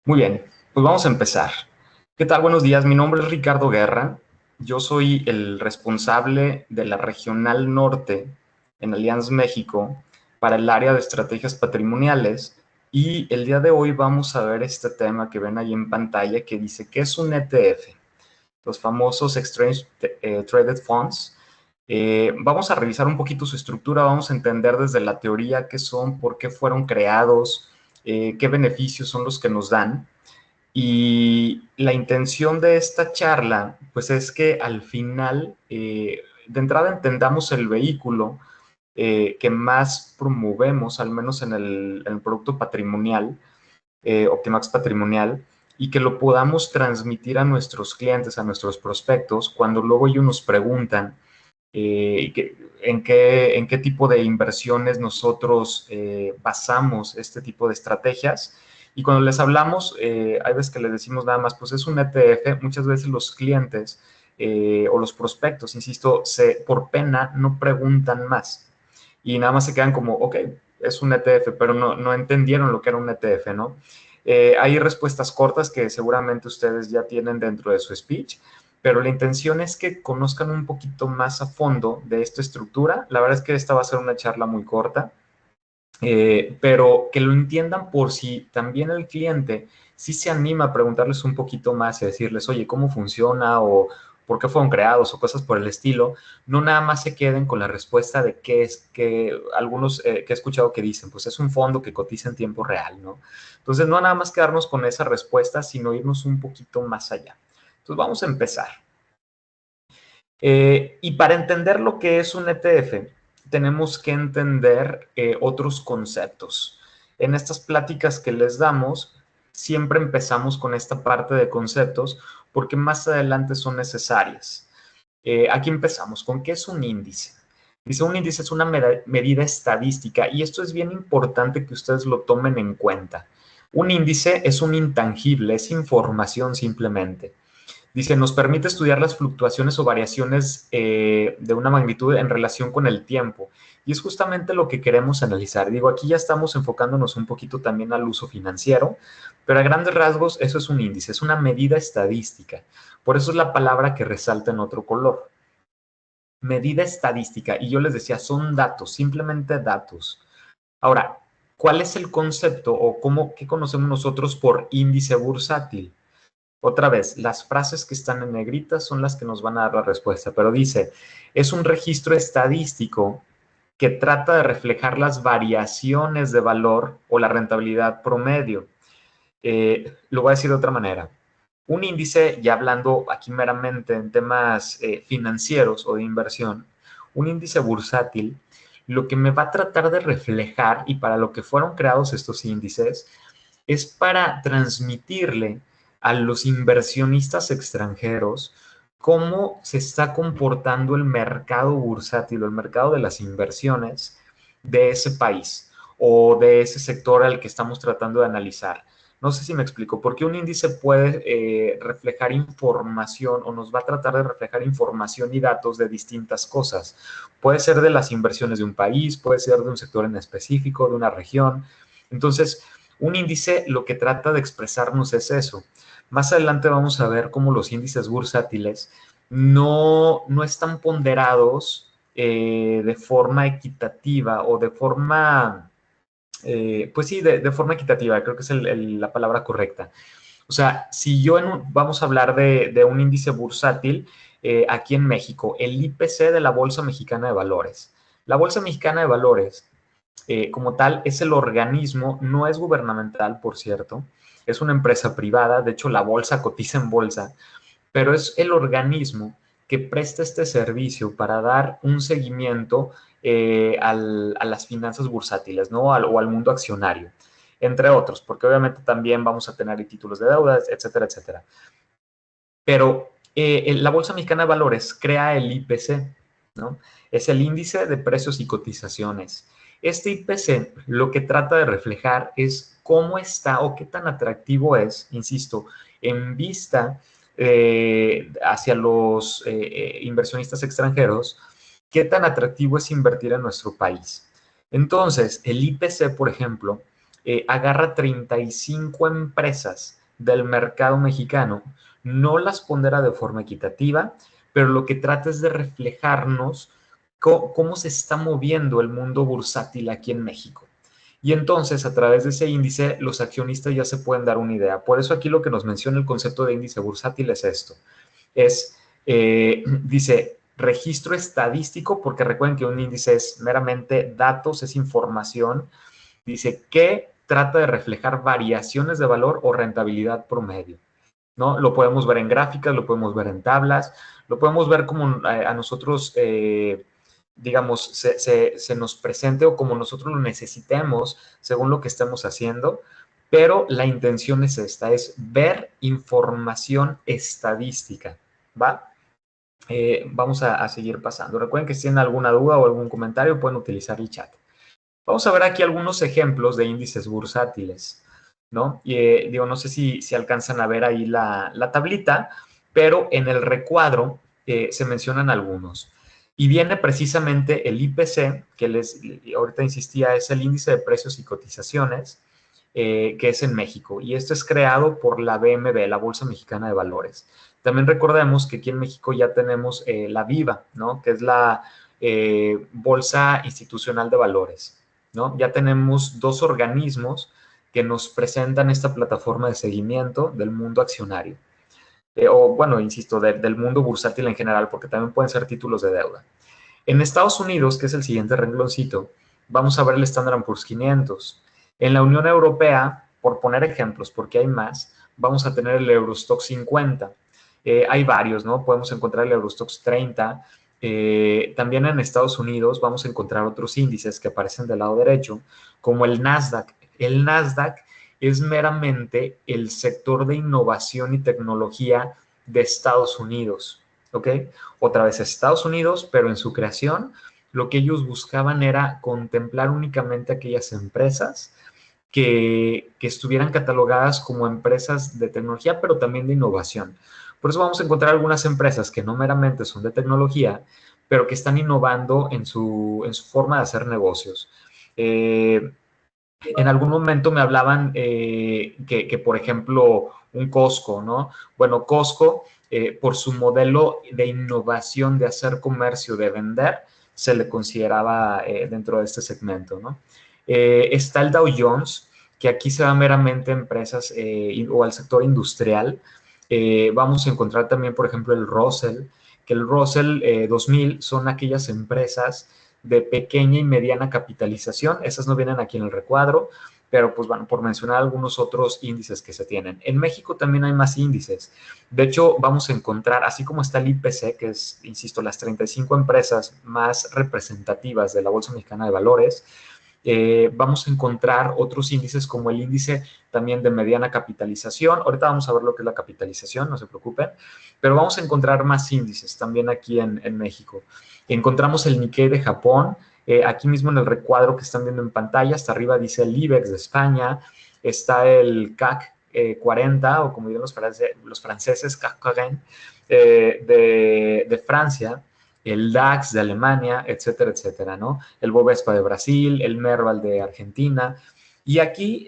Muy bien, pues vamos a empezar. ¿Qué tal? Buenos días, mi nombre es Ricardo Guerra. Yo soy el responsable de la Regional Norte en Allianz México para el área de estrategias patrimoniales y el día de hoy vamos a ver este tema que ven ahí en pantalla que dice ¿qué es un ETF? Los famosos Exchange Traded Funds. Vamos a revisar un poquito su estructura, vamos a entender desde la teoría qué son, por qué fueron creados, qué beneficios son los que nos dan. Y la intención de esta charla, pues es que al final, de entrada entendamos el vehículo que más promovemos, al menos en el producto patrimonial, Optimax Patrimonial, y que lo podamos transmitir a nuestros clientes, a nuestros prospectos, cuando luego ellos nos preguntan en qué tipo de inversiones nosotros basamos este tipo de estrategias. Y cuando les hablamos, hay veces que les decimos nada más, pues es un ETF, muchas veces los clientes o los prospectos, insisto, por pena no preguntan más y nada más se quedan como, ok, es un ETF, pero no entendieron lo que era un ETF, ¿no? Hay respuestas cortas que seguramente ustedes ya tienen dentro de su speech, pero la intención es que conozcan un poquito más a fondo de esta estructura. La verdad es que esta va a ser una charla muy corta, pero que lo entiendan por si también el cliente sí se anima a preguntarles un poquito más y a decirles, oye, ¿cómo funciona? O por qué fueron creados o cosas por el estilo. No nada más se queden con la respuesta de qué es que algunos que he escuchado que dicen, pues es un fondo que cotiza en tiempo real, ¿no? Entonces, no nada más quedarnos con esa respuesta, sino irnos un poquito más allá. Entonces, vamos a empezar. Y para entender lo que es un ETF, tenemos que entender otros conceptos. En estas pláticas que les damos, siempre empezamos con esta parte de conceptos porque más adelante son necesarias. Aquí empezamos con qué es un índice. Dice, un índice es una medida estadística y esto es bien importante que ustedes lo tomen en cuenta. Un índice es un intangible, es información simplemente. Dice, nos permite estudiar las fluctuaciones o variaciones de una magnitud en relación con el tiempo. Y es justamente lo que queremos analizar. Digo, aquí ya estamos enfocándonos un poquito también al uso financiero, pero a grandes rasgos eso es un índice, es una medida estadística. Por eso es la palabra que resalta en otro color. Medida estadística. Y yo les decía, son datos, simplemente datos. Ahora, ¿cuál es el concepto o qué conocemos nosotros por índice bursátil? Otra vez, las frases que están en negritas son las que nos van a dar la respuesta, pero dice, es un registro estadístico que trata de reflejar las variaciones de valor o la rentabilidad promedio. Lo voy a decir de otra manera. Un índice, ya hablando aquí meramente en temas financieros o de inversión, un índice bursátil, lo que me va a tratar de reflejar y para lo que fueron creados estos índices es para transmitirle a los inversionistas extranjeros cómo se está comportando el mercado bursátil o el mercado de las inversiones de ese país o de ese sector al que estamos tratando de analizar. No sé si me explico, porque un índice puede reflejar información o nos va a tratar de reflejar información y datos de distintas cosas. Puede ser de las inversiones de un país, puede ser de un sector en específico, de una región. Entonces, un índice lo que trata de expresarnos es eso. Más adelante vamos a ver cómo los índices bursátiles no están ponderados de forma equitativa o de forma, pues sí, de forma equitativa, creo que es la palabra correcta. O sea, si yo vamos a hablar de un índice bursátil aquí en México, el IPC de la Bolsa Mexicana de Valores. La Bolsa Mexicana de Valores como tal, es el organismo, no es gubernamental, por cierto, es una empresa privada, de hecho la bolsa cotiza en bolsa, pero es el organismo que presta este servicio para dar un seguimiento a las finanzas bursátiles, ¿no? O al mundo accionario, entre otros, porque obviamente también vamos a tener títulos de deuda, etcétera, etcétera. Pero la Bolsa Mexicana de Valores crea el IPC, ¿no? Es el índice de precios y cotizaciones. Este IPC lo que trata de reflejar es cómo está o qué tan atractivo es, insisto, en vista hacia los inversionistas extranjeros, qué tan atractivo es invertir en nuestro país. Entonces, el IPC, por ejemplo, agarra 35 empresas del mercado mexicano no las pondera de forma equitativa, pero lo que trata es de reflejarnos cómo se está moviendo el mundo bursátil aquí en México. Y entonces, a través de ese índice, los accionistas ya se pueden dar una idea. Por eso aquí lo que nos menciona el concepto de índice bursátil es esto. Dice, registro estadístico, porque recuerden que un índice es meramente datos, es información. Dice que trata de reflejar variaciones de valor o rentabilidad promedio, ¿no? Lo podemos ver en gráficas, lo podemos ver en tablas, lo podemos ver como a nosotros, digamos, se nos presente o como nosotros lo necesitemos según lo que estemos haciendo, pero la intención es esta, es ver información estadística, ¿va? Vamos a seguir pasando. Recuerden que si tienen alguna duda o algún comentario pueden utilizar el chat. Vamos a ver aquí algunos ejemplos de índices bursátiles, ¿no? Y, digo, no sé si alcanzan a ver ahí la tablita, pero en el recuadro se mencionan algunos. Y viene precisamente el IPC, que les ahorita insistía, es el índice de precios y cotizaciones, que es en México. Y esto es creado por la BMV, la Bolsa Mexicana de Valores. También recordemos que aquí en México ya tenemos la Viva, ¿no? Que es la Bolsa Institucional de Valores, ¿no? Ya tenemos dos organismos que nos presentan esta plataforma de seguimiento del mundo accionario. O bueno, insisto, del mundo bursátil en general, porque también pueden ser títulos de deuda. En Estados Unidos, que es el siguiente rengloncito, vamos a ver el Standard & Poor's 500. En la Unión Europea, por poner ejemplos, porque hay más, vamos a tener el Eurostoxx 50. Hay varios, ¿no? Podemos encontrar el Eurostoxx 30. También en Estados Unidos vamos a encontrar otros índices que aparecen del lado derecho, como el Nasdaq. El Nasdaq es meramente el sector de innovación y tecnología de Estados Unidos, ¿ok? Otra vez Estados Unidos, pero en su creación lo que ellos buscaban era contemplar únicamente aquellas empresas que estuvieran catalogadas como empresas de tecnología, pero también de innovación. Por eso vamos a encontrar algunas empresas que no meramente son de tecnología, pero que están innovando en su forma de hacer negocios. En algún momento me hablaban por ejemplo, un Costco, ¿no? Bueno, Costco, por su modelo de innovación de hacer comercio, de vender, se le consideraba dentro de este segmento, ¿no? Está el Dow Jones, que aquí se va meramente a empresas o al sector industrial. Vamos a encontrar también, por ejemplo, el Russell, que el Russell 2000 son aquellas empresas de pequeña y mediana capitalización. Esas no vienen aquí en el recuadro, pero pues bueno, por mencionar algunos otros índices que se tienen. En México también hay más índices. De hecho, vamos a encontrar, así como está el IPC, que es, insisto, las 35 empresas más representativas de la Bolsa Mexicana de Valores, vamos a encontrar otros índices como el índice también de mediana capitalización. Ahorita vamos a ver lo que es la capitalización, no se preocupen, pero vamos a encontrar más índices también aquí en México. Encontramos el Nikkei de Japón, aquí mismo en el recuadro que están viendo en pantalla, hasta arriba dice el IBEX de España, está el CAC 40, o como dirían los franceses, CAC 40, de Francia, el DAX de Alemania, etcétera, etcétera, ¿no? El Bovespa de Brasil, el Merval de Argentina. Y aquí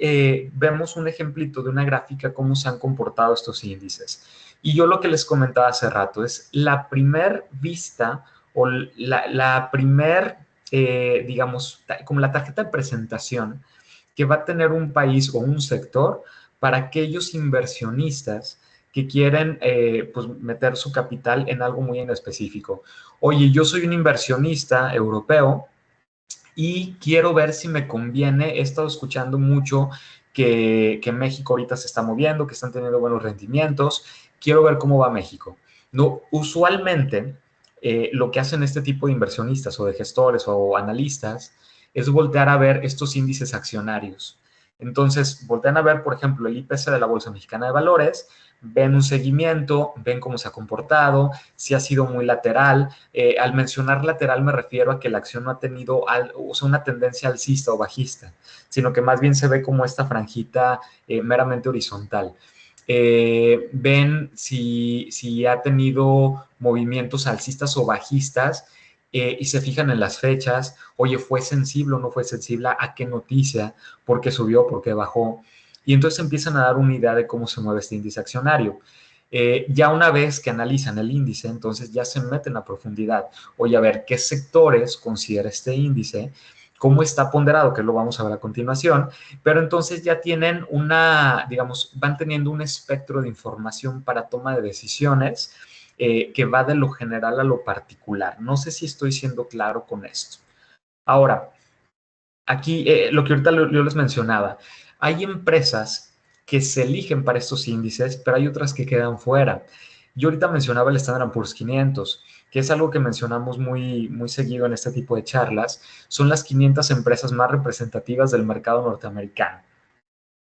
vemos un ejemplito de una gráfica cómo se han comportado estos índices. Y yo lo que les comentaba hace rato es la primer vista o la primer, digamos, como la tarjeta de presentación que va a tener un país o un sector para aquellos inversionistas que quieren pues meter su capital en algo muy en específico. Oye, yo soy un inversionista europeo y quiero ver si me conviene. He estado escuchando mucho que México ahorita se está moviendo, que están teniendo buenos rendimientos. Quiero ver cómo va México. No, usualmente lo que hacen este tipo de inversionistas o de gestores o analistas es voltear a ver estos índices accionarios. Entonces, voltean a ver, por ejemplo, el IPC de la Bolsa Mexicana de Valores, ven un seguimiento, ven cómo se ha comportado, si ha sido muy lateral. Al mencionar lateral me refiero a que la acción no ha tenido una tendencia alcista o bajista, sino que más bien se ve como esta franjita meramente horizontal. Ven si ha tenido movimientos alcistas o bajistas y se fijan en las fechas. Oye, ¿fue sensible o no fue sensible? ¿A qué noticia? ¿Por qué subió? ¿Por qué bajó? Y entonces empiezan a dar una idea de cómo se mueve este índice accionario. Ya una vez que analizan el índice, entonces ya se meten a profundidad. Oye, a ver, ¿qué sectores considera este índice? ¿Cómo está ponderado? Que lo vamos a ver a continuación. Pero entonces ya tienen una, digamos, van teniendo un espectro de información para toma de decisiones que va de lo general a lo particular. No sé si estoy siendo claro con esto. Ahora, aquí, lo que ahorita yo les mencionaba, hay empresas que se eligen para estos índices, pero hay otras que quedan fuera. Yo ahorita mencionaba el Standard Poor's 500, que es algo que mencionamos muy seguido en este tipo de charlas. Son las 500 empresas más representativas del mercado norteamericano.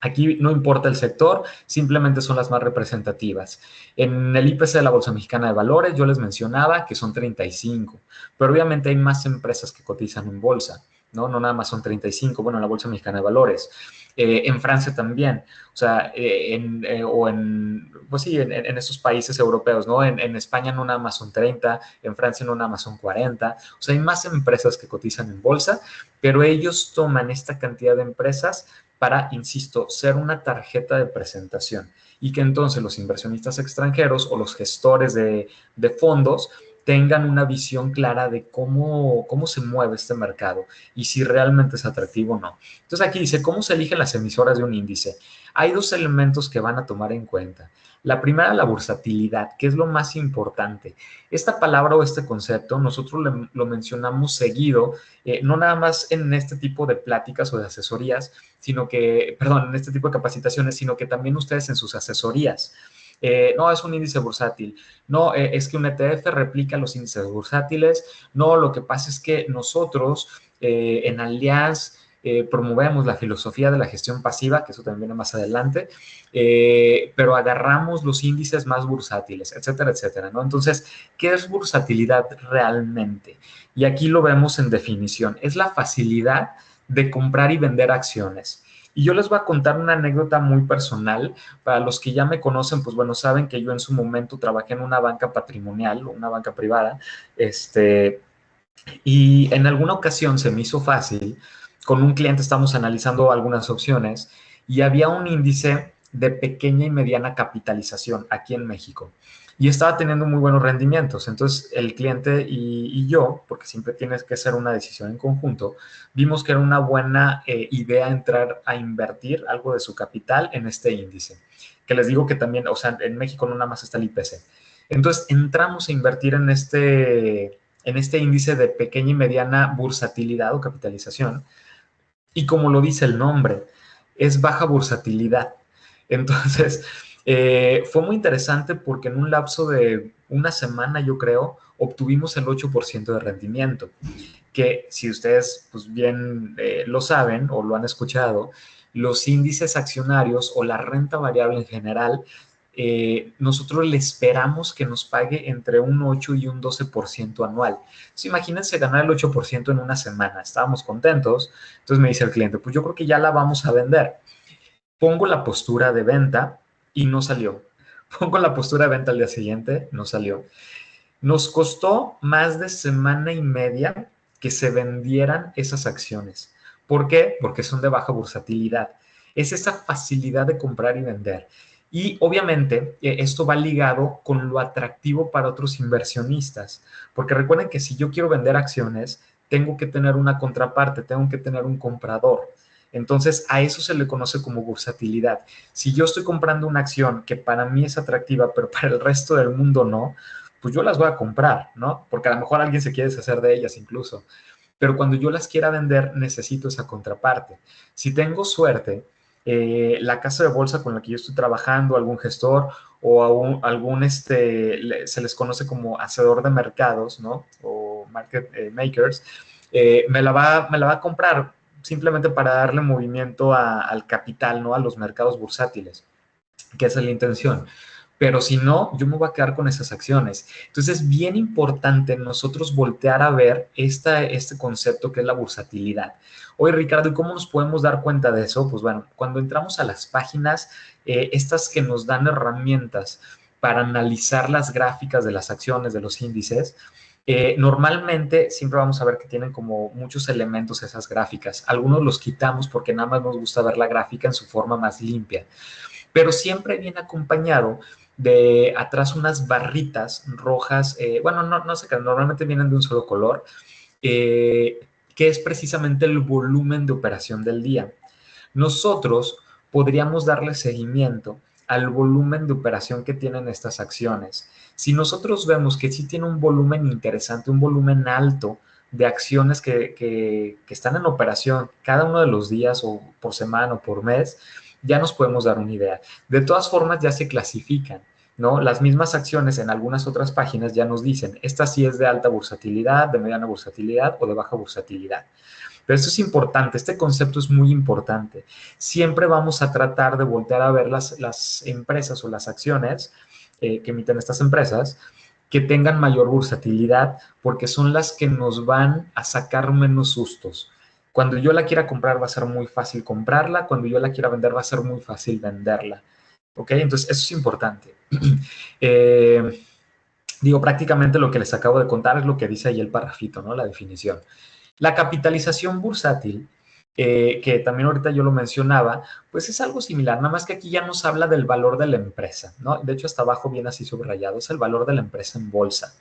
Aquí no importa el sector, simplemente son las más representativas. En el IPC de la Bolsa Mexicana de Valores, yo les mencionaba que son 35, pero obviamente hay más empresas que cotizan en bolsa, ¿no? No nada más son 35, bueno, en la Bolsa Mexicana de Valores. En Francia también, o sea, pues sí, en estos países europeos, ¿no? En España no nada más son 30, en Francia no nada más son 40, o sea, hay más empresas que cotizan en bolsa, pero ellos toman esta cantidad de empresas para, insisto, ser una tarjeta de presentación y que entonces los inversionistas extranjeros o los gestores de fondos tengan una visión clara de cómo se mueve este mercado y si realmente es atractivo o no. Entonces aquí dice, ¿cómo se eligen las emisoras de un índice? Hay dos elementos que van a tomar en cuenta. La primera, la bursatilidad, que es lo más importante. Esta palabra o este concepto nosotros lo mencionamos seguido, no nada más en este tipo de pláticas o de asesorías, sino que, perdón, en este tipo de capacitaciones, sino que también ustedes en sus asesorías. No, es un índice bursátil. No, es que un ETF replica los índices bursátiles. No, lo que pasa es que nosotros en Allianz promovemos la filosofía de la gestión pasiva, que eso también viene más adelante, pero agarramos los índices más bursátiles, etcétera, etcétera, ¿no? Entonces, ¿qué es bursatilidad realmente? Y aquí lo vemos en definición. Es la facilidad de comprar y vender acciones. Y yo les voy a contar una anécdota muy personal. Para los que ya me conocen, pues bueno, saben que yo en su momento trabajé en una banca patrimonial, una banca privada, y en alguna ocasión se me hizo fácil, con un cliente estamos analizando algunas opciones y había un índice de pequeña y mediana capitalización aquí en México y estaba teniendo muy buenos rendimientos. Entonces el cliente y yo, porque siempre tienes que hacer una decisión en conjunto, vimos que era una buena idea entrar a invertir algo de su capital en este índice, que les digo que también, o sea, en México no nada más está el IPC. Entonces entramos a invertir en este índice de pequeña y mediana bursatilidad o capitalización. Y como lo dice el nombre, es baja bursatilidad. Entonces, fue muy interesante porque en un lapso de una semana, yo creo, obtuvimos el 8% de rendimiento, que si ustedes pues bien lo saben o lo han escuchado, los índices accionarios o la renta variable en general, nosotros le esperamos que nos pague entre un 8 y un 12% anual. Entonces, imagínense ganar el 8% en una semana. Estábamos contentos. Entonces me dice el cliente, pues yo creo que ya la vamos a vender. Pongo la postura de venta y no salió. Pongo la postura de venta al día siguiente, no salió. Nos costó más de semana y media que se vendieran esas acciones. ¿Por qué? Porque son de baja bursatilidad. Es esa facilidad de comprar y vender. Y obviamente esto va ligado con lo atractivo para otros inversionistas, porque recuerden que si yo quiero vender acciones, tengo que tener una contraparte, tengo que tener un comprador. Entonces, a eso se le conoce como bursatilidad. Si yo estoy comprando una acción que para mí es atractiva, pero para el resto del mundo no, pues yo las voy a comprar, ¿no? Porque a lo mejor alguien se quiere deshacer de ellas incluso. Pero cuando yo las quiera vender, necesito esa contraparte. Si tengo suerte, la casa de bolsa con la que yo estoy trabajando, algún gestor o se les conoce como hacedor de mercados, ¿no? O market makers, me la va a comprar simplemente para darle movimiento al capital, ¿no? A los mercados bursátiles, que esa es la intención. Pero si no, yo me voy a quedar con esas acciones. Entonces es bien importante nosotros voltear a ver este concepto que es la bursatilidad. Oye, Ricardo, ¿y cómo nos podemos dar cuenta de eso? Pues bueno, cuando entramos a las páginas, estas que nos dan herramientas para analizar las gráficas de las acciones, de los índices, Normalmente siempre vamos a ver que tienen como muchos elementos esas gráficas. Algunos los quitamos porque nada más nos gusta ver la gráfica en su forma más limpia, pero siempre viene acompañado de atrás unas barritas rojas, bueno, no sé, normalmente vienen de un solo color, que es precisamente el volumen de operación del día. Nosotros podríamos darle seguimiento al volumen de operación que tienen estas acciones. Si nosotros vemos que sí tiene un volumen interesante, un volumen alto de acciones que están en operación cada uno de los días o por semana o por mes, ya nos podemos dar una idea. De todas formas, ya se clasifican, ¿no? Las mismas acciones en algunas otras páginas ya nos dicen, esta sí es de alta bursatilidad, de mediana bursatilidad o de baja bursatilidad. Pero esto es importante, este concepto es muy importante. Siempre vamos a tratar de voltear a ver las empresas o las acciones que emiten estas empresas que tengan mayor bursatilidad, porque son las que nos van a sacar menos sustos. Cuando yo la quiera comprar va a ser muy fácil comprarla, cuando yo la quiera vender va a ser muy fácil venderla. ¿Ok? Entonces, eso es importante. Digo, prácticamente lo que les acabo de contar es lo que dice ahí el parrafito, ¿no? La definición. La capitalización bursátil, que también ahorita yo lo mencionaba, pues es algo similar, nada más que aquí ya nos habla del valor de la empresa, ¿no? De hecho, hasta abajo viene así subrayado, es el valor de la empresa en bolsa.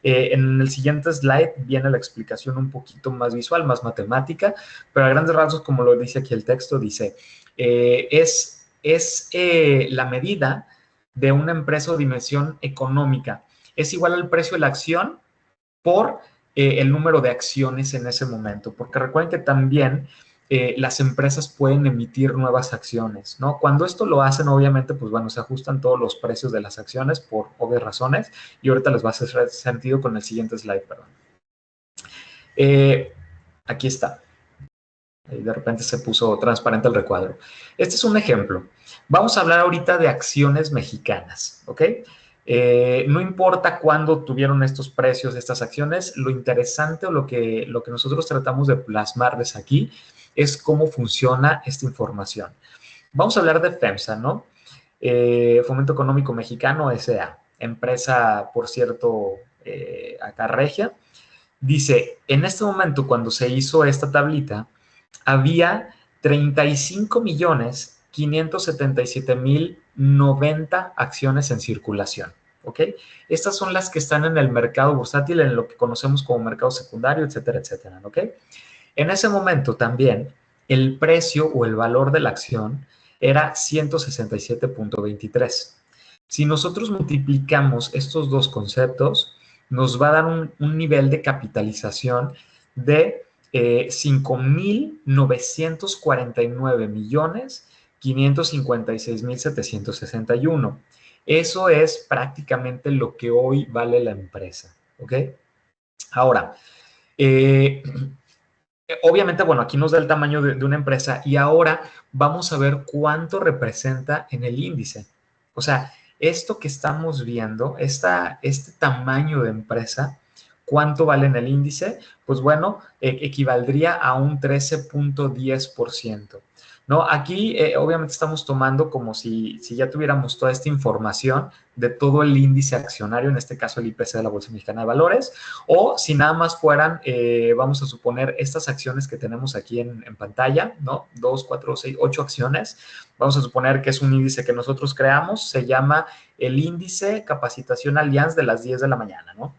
En el siguiente slide viene la explicación un poquito más visual, más matemática, pero a grandes rasgos, como lo dice aquí el texto, dice, la medida de una empresa o dimensión económica. Es igual al precio de la acción por el número de acciones en ese momento, porque recuerden que también las empresas pueden emitir nuevas acciones, ¿no? Cuando esto lo hacen, obviamente, pues bueno, se ajustan todos los precios de las acciones por obvias razones, y ahorita les va a hacer sentido con el siguiente slide, perdón. Aquí está. Y de repente se puso transparente el recuadro. Este es un ejemplo. Vamos a hablar ahorita de acciones mexicanas, ¿ok? No importa cuándo tuvieron estos precios, estas acciones, lo interesante o lo que nosotros tratamos de plasmarles aquí es cómo funciona esta información. Vamos a hablar de FEMSA, ¿no? Fomento Económico Mexicano S.A., empresa, por cierto, acá regia. Dice, en este momento, cuando se hizo esta tablita, había 35.577.090 acciones en circulación. ¿Ok? Estas son las que están en el mercado bursátil, en lo que conocemos como mercado secundario, etcétera, etcétera. ¿Ok? En ese momento también el precio o el valor de la acción era 167.23. Si nosotros multiplicamos estos dos conceptos, nos va a dar un nivel de capitalización de 5.949.556.761. Eso es prácticamente lo que hoy vale la empresa. ¿Ok? Ahora, obviamente, bueno, aquí nos da el tamaño de una empresa y ahora vamos a ver cuánto representa en el índice. O sea, esto que estamos viendo, este tamaño de empresa, ¿cuánto vale en el índice? Pues bueno, equivaldría a un 13.10%. ¿No? Aquí obviamente estamos tomando como si ya tuviéramos toda esta información de todo el índice accionario, en este caso el IPC de la Bolsa Mexicana de Valores, o si nada más fueran, vamos a suponer, estas acciones que tenemos aquí en pantalla, ¿no? 2, 4, 6, 8 acciones. Vamos a suponer que es un índice que nosotros creamos, se llama el índice Capacitación Allianz de las 10 de la mañana, ¿no?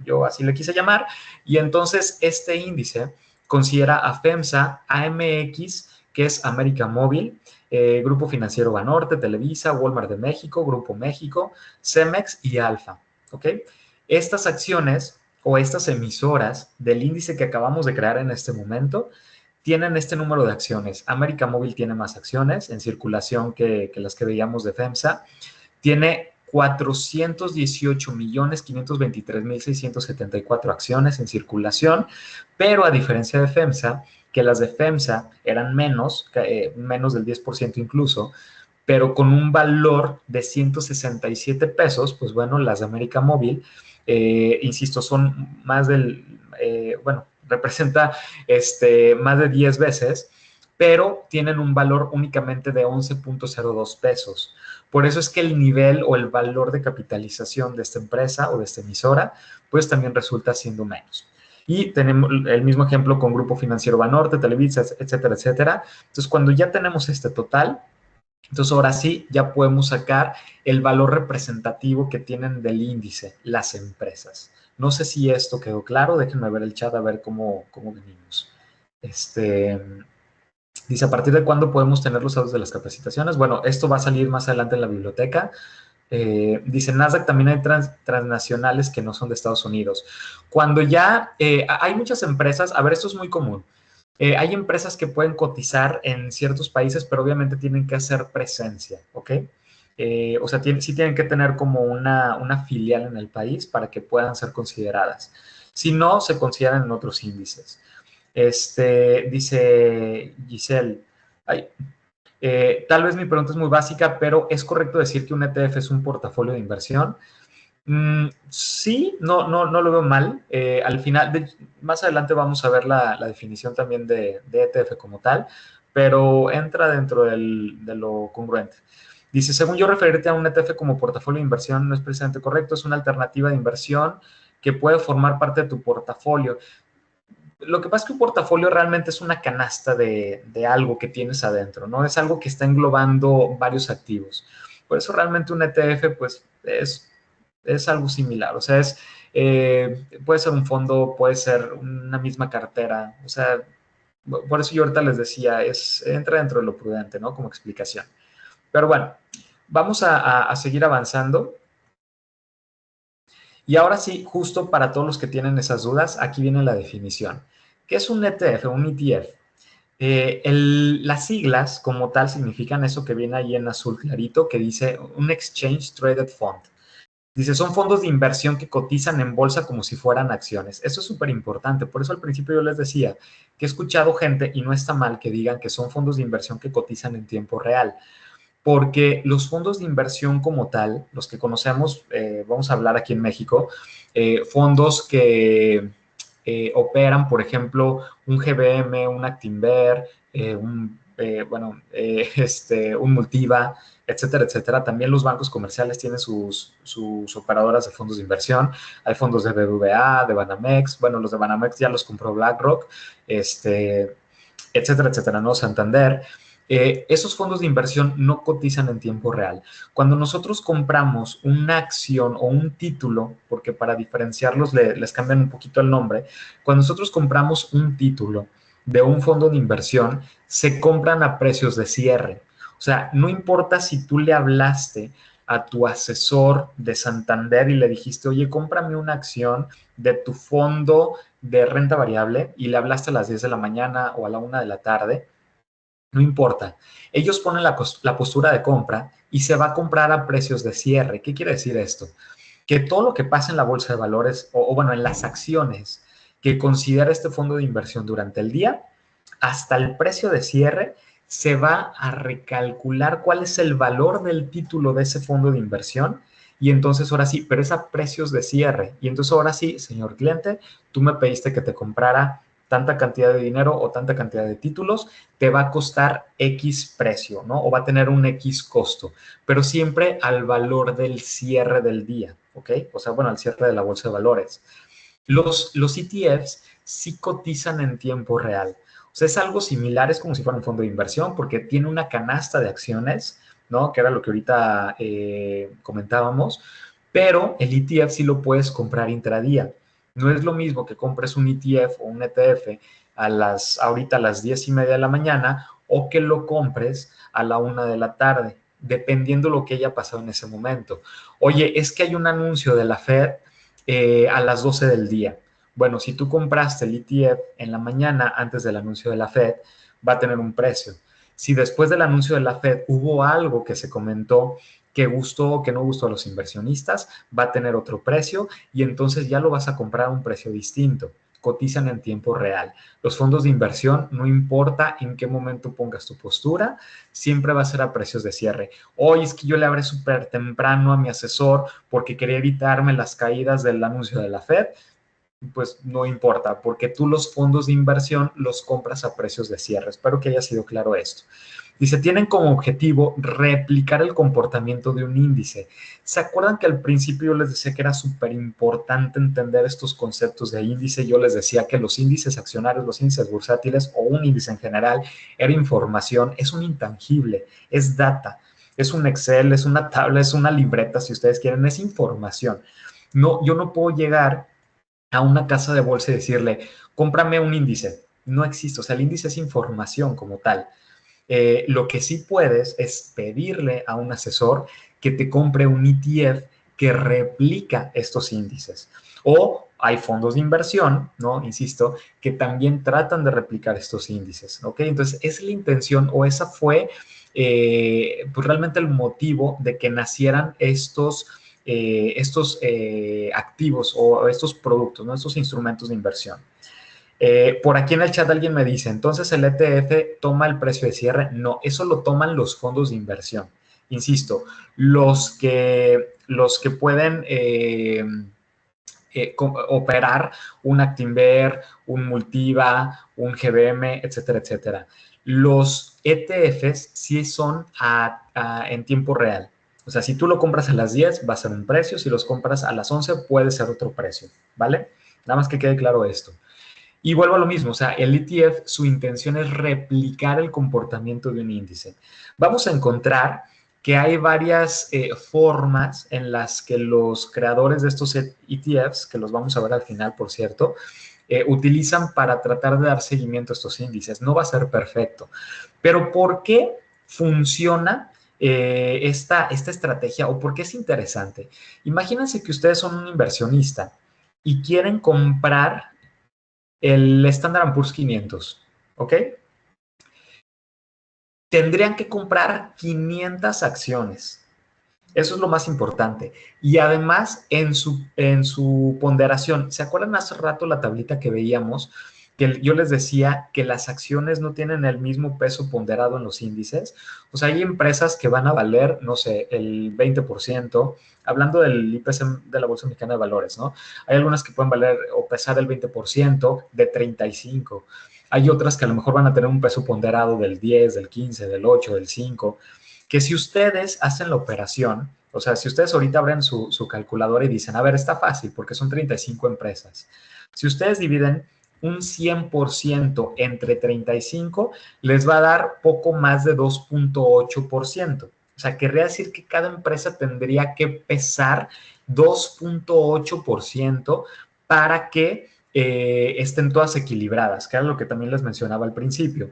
Yo así le quise llamar. Y entonces este índice considera a FEMSA, AMX, que es América Móvil, Grupo Financiero Banorte, Televisa, Walmart de México, Grupo México, Cemex y Alfa, ¿ok? Estas acciones o estas emisoras del índice que acabamos de crear en este momento tienen este número de acciones. América Móvil tiene más acciones en circulación que las que veíamos de FEMSA. Tiene 418.523.674 acciones en circulación, pero a diferencia de FEMSA, que las de FEMSA eran menos del 10% incluso, pero con un valor de 167 pesos, pues bueno, las de América Móvil, insisto, son más del, bueno, representa más de 10 veces, pero tienen un valor únicamente de 11.02 pesos. Por eso es que el nivel o el valor de capitalización de esta empresa o de esta emisora, pues también resulta siendo menos. Y tenemos el mismo ejemplo con Grupo Financiero Banorte, Televisa, etcétera, etcétera. Entonces, cuando ya tenemos este total, entonces ahora sí ya podemos sacar el valor representativo que tienen del índice las empresas. No sé si esto quedó claro, déjenme ver el chat a ver cómo venimos. Dice, ¿a partir de cuándo podemos tener los datos de las capacitaciones? Bueno, esto va a salir más adelante en la biblioteca. Dice, Nasdaq también hay transnacionales que no son de Estados Unidos. Cuando ya hay muchas empresas, a ver, esto es muy común. Hay empresas que pueden cotizar en ciertos países, pero obviamente tienen que hacer presencia, ¿ok? O sea, sí tienen que tener como una filial en el país para que puedan ser consideradas. Si no, se consideran en otros índices. Dice Giselle, ay, tal vez mi pregunta es muy básica, pero ¿es correcto decir que un ETF es un portafolio de inversión? Sí, no lo veo mal. Al final, más adelante vamos a ver la definición también de ETF como tal, pero entra dentro de lo congruente. Dice, según yo, referirte a un ETF como portafolio de inversión no es precisamente correcto, es una alternativa de inversión que puede formar parte de tu portafolio. Lo que pasa es que un portafolio realmente es una canasta de algo que tienes adentro, ¿no? Es algo que está englobando varios activos. Por eso realmente un ETF, pues, es algo similar. O sea, puede ser un fondo, puede ser una misma cartera. O sea, por eso yo ahorita les decía, entra dentro de lo prudente, ¿no? Como explicación. Pero bueno, vamos a seguir avanzando. Y ahora sí, justo para todos los que tienen esas dudas, aquí viene la definición. ¿Qué es un ETF, un ETF? Las siglas como tal significan eso que viene ahí en azul clarito, que dice un Exchange Traded Fund. Dice, son fondos de inversión que cotizan en bolsa como si fueran acciones. Eso es súper importante. Por eso al principio yo les decía que he escuchado gente, y no está mal que digan que son fondos de inversión que cotizan en tiempo real, porque los fondos de inversión como tal, los que conocemos, vamos a hablar aquí en México, fondos que operan, por ejemplo, un GBM, un Actinver, un Multiva, etcétera, etcétera. También los bancos comerciales tienen sus operadoras de fondos de inversión. Hay fondos de BBVA, de Banamex. Bueno, los de Banamex ya los compró BlackRock, etcétera, etcétera, ¿no? Santander. Esos fondos de inversión no cotizan en tiempo real. Cuando nosotros compramos una acción o un título, porque para diferenciarlos les cambian un poquito el nombre, cuando nosotros compramos un título de un fondo de inversión, se compran a precios de cierre. O sea, no importa si tú le hablaste a tu asesor de Santander y le dijiste, oye, cómprame una acción de tu fondo de renta variable y le hablaste a las 10 de la mañana o a la 1 de la tarde, no importa. Ellos ponen la postura de compra y se va a comprar a precios de cierre. ¿Qué quiere decir esto? Que todo lo que pasa en la bolsa de valores o bueno, en las acciones que considera este fondo de inversión durante el día, hasta el precio de cierre, se va a recalcular cuál es el valor del título de ese fondo de inversión y entonces ahora sí, pero es a precios de cierre. Y entonces ahora sí, señor cliente, tú me pediste que te comprara tanta cantidad de dinero o tanta cantidad de títulos, te va a costar X precio, ¿no? O va a tener un X costo, pero siempre al valor del cierre del día, ¿ok? O sea, bueno, al cierre de la bolsa de valores. Los ETFs sí cotizan en tiempo real. O sea, es algo similar, es como si fuera un fondo de inversión, porque tiene una canasta de acciones, ¿no? Que era lo que ahorita comentábamos, pero el ETF sí lo puedes comprar intradía. No es lo mismo que compres un ETF o un ETF ahorita a las 10:30 de la mañana o que lo compres a la 1 de la tarde, dependiendo lo que haya pasado en ese momento. Oye, es que hay un anuncio de la Fed a las 12 del día. Bueno, si tú compraste el ETF en la mañana antes del anuncio de la Fed, va a tener un precio. Si después del anuncio de la Fed hubo algo que se comentó que gustó o que no gustó a los inversionistas, va a tener otro precio y entonces ya lo vas a comprar a un precio distinto. Cotizan en tiempo real. Los fondos de inversión, no importa en qué momento pongas tu postura, siempre va a ser a precios de cierre. Hoy es que yo le hablé súper temprano a mi asesor porque quería evitarme las caídas del anuncio de la Fed. pues no importa, porque tú los fondos de inversión los compras a precios de cierre. Espero que haya sido claro esto. Dice, tienen como objetivo replicar el comportamiento de un índice. ¿Se acuerdan que al principio yo les decía que era súper importante entender estos conceptos de índice? Yo les decía que los índices accionarios, los índices bursátiles o un índice en general era información, es un intangible, es data, es un Excel, es una tabla, es una libreta, si ustedes quieren, es información. No, yo no puedo llegar a una casa de bolsa y decirle, cómprame un índice. No existe, o sea, el índice es información como tal. Lo que sí puedes es pedirle a un asesor que te compre un ETF que replica estos índices. O hay fondos de inversión, ¿no? Insisto, que también tratan de replicar estos índices, ¿ok? Entonces, esa es la intención o esa fue pues realmente el motivo de que nacieran estos activos o estos productos, ¿no? Estos instrumentos de inversión. Por aquí en el chat alguien me dice, entonces el ETF toma el precio de cierre. No, eso lo toman los fondos de inversión. Insisto, los que pueden operar un Actinver, un Multiva, un GBM, etcétera, etcétera. Los ETFs sí son en tiempo real. O sea, si tú lo compras a las 10 va a ser un precio, si los compras a las 11 puede ser otro precio, ¿vale? Nada más que quede claro esto. Y vuelvo a lo mismo, o sea, el ETF, su intención es replicar el comportamiento de un índice. Vamos a encontrar que hay varias formas en las que los creadores de estos ETFs, que los vamos a ver al final, por cierto, utilizan para tratar de dar seguimiento a estos índices. No va a ser perfecto. Pero ¿por qué funciona esta estrategia o por qué es interesante? Imagínense que ustedes son un inversionista y quieren comprar el Standard Poor's 500, ¿ok? Tendrían que comprar 500 acciones. Eso es lo más importante. Y además, en su ponderación, ¿se acuerdan hace rato la tablita que veíamos? Que yo les decía que las acciones no tienen el mismo peso ponderado en los índices. O sea, hay empresas que van a valer, no sé, el 20%, hablando del IPC de la Bolsa Mexicana de Valores, ¿no? Hay algunas que pueden valer o pesar el 20% de 35. Hay otras que a lo mejor van a tener un peso ponderado del 10, del 15, del 8, del 5, que si ustedes hacen la operación, o sea, si ustedes ahorita abren su calculadora y dicen, a ver, está fácil porque son 35 empresas. Si ustedes dividen un 100% entre 35, les va a dar poco más de 2.8%. O sea, querría decir que cada empresa tendría que pesar 2.8% para que estén todas equilibradas, que era lo que también les mencionaba al principio.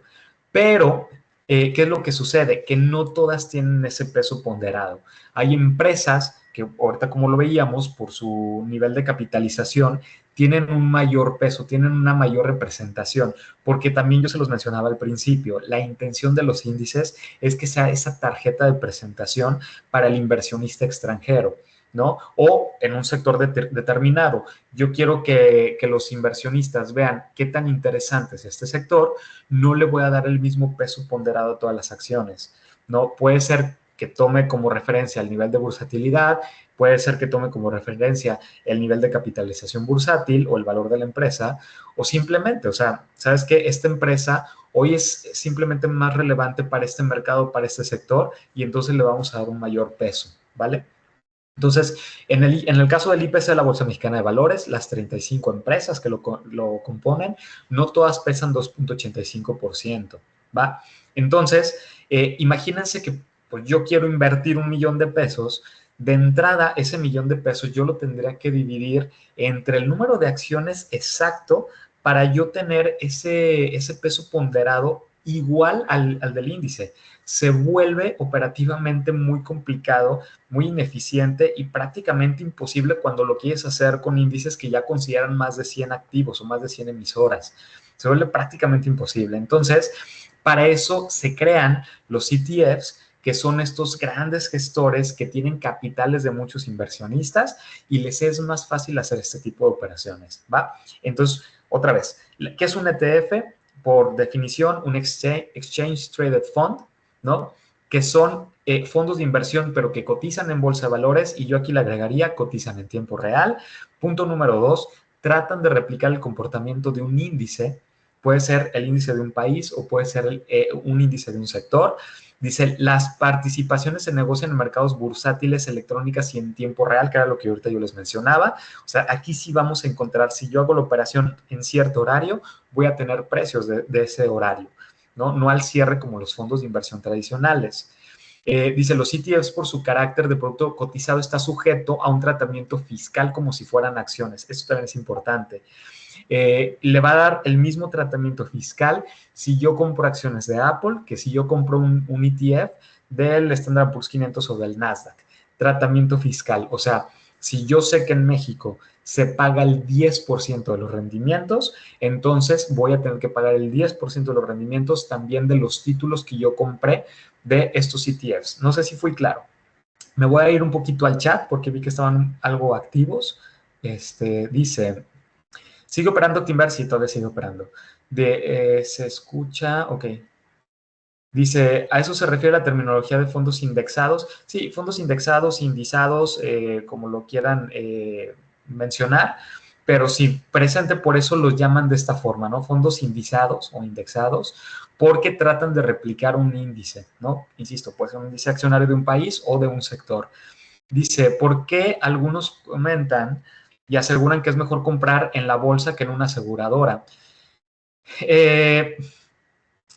Pero ¿qué es lo que sucede? Que no todas tienen ese peso ponderado. Hay empresas que ahorita como lo veíamos, por su nivel de capitalización, tienen un mayor peso, tienen una mayor representación, porque también yo se los mencionaba al principio, la intención de los índices es que sea esa tarjeta de presentación para el inversionista extranjero, ¿no? O en un sector determinado. Yo quiero que los inversionistas vean qué tan interesante es este sector, no le voy a dar el mismo peso ponderado a todas las acciones, ¿no? Puede ser que tome como referencia el nivel de bursatilidad, puede ser que tome como referencia el nivel de capitalización bursátil o el valor de la empresa, o simplemente, o sea, ¿sabes qué? Esta empresa hoy es simplemente más relevante para este mercado, para este sector, y entonces le vamos a dar un mayor peso, ¿vale? Entonces, en el caso del IPC de la Bolsa Mexicana de Valores, las 35 empresas que lo componen, no todas pesan 2.85%, ¿va? Entonces, imagínense que pues, yo quiero invertir 1 millón de pesos. De entrada, ese 1 millón de pesos yo lo tendría que dividir entre el número de acciones exacto para yo tener ese peso ponderado igual al del índice. Se vuelve operativamente muy complicado, muy ineficiente y prácticamente imposible cuando lo quieres hacer con índices que ya consideran más de 100 activos o más de 100 emisoras. Se vuelve prácticamente imposible. Entonces, para eso se crean los ETFs, que son estos grandes gestores que tienen capitales de muchos inversionistas y les es más fácil hacer este tipo de operaciones, ¿va? Entonces, otra vez, ¿qué es un ETF? Por definición, un Exchange Traded Fund, ¿no? Que son fondos de inversión, pero que cotizan en bolsa de valores, y yo aquí le agregaría, cotizan en tiempo real. Punto número 2, tratan de replicar el comportamiento de un índice. Puede ser el índice de un país o puede ser un índice de un sector. Dice, las participaciones se negocian en mercados bursátiles, electrónicas y en tiempo real, que era lo que ahorita yo les mencionaba. O sea, aquí sí vamos a encontrar, si yo hago la operación en cierto horario, voy a tener precios de ese horario, ¿no? No al cierre como los fondos de inversión tradicionales. Dice, los ETFs por su carácter de producto cotizado está sujeto a un tratamiento fiscal como si fueran acciones. Eso también es importante. Le va a dar el mismo tratamiento fiscal si yo compro acciones de Apple que si yo compro un ETF del Standard Poor's 500 o del Nasdaq. Tratamiento fiscal, o sea, si yo sé que en México se paga el 10% de los rendimientos, entonces voy a tener que pagar el 10% de los rendimientos también de los títulos que yo compré de estos ETFs. No sé si fui claro. Me voy a ir un poquito al chat porque vi que estaban algo activos. Dice, ¿sigue operando Timber? Sí, todavía sigue operando. Se escucha, ok. Dice, ¿a eso se refiere la terminología de fondos indexados? Sí, fondos indexados, indizados, como lo quieran mencionar, pero sí, presente por eso los llaman de esta forma, ¿no? Fondos indizados o indexados, porque tratan de replicar un índice, ¿no? Insisto, puede ser un índice accionario de un país o de un sector. Dice, ¿por qué algunos comentan y aseguran que es mejor comprar en la bolsa que en una aseguradora?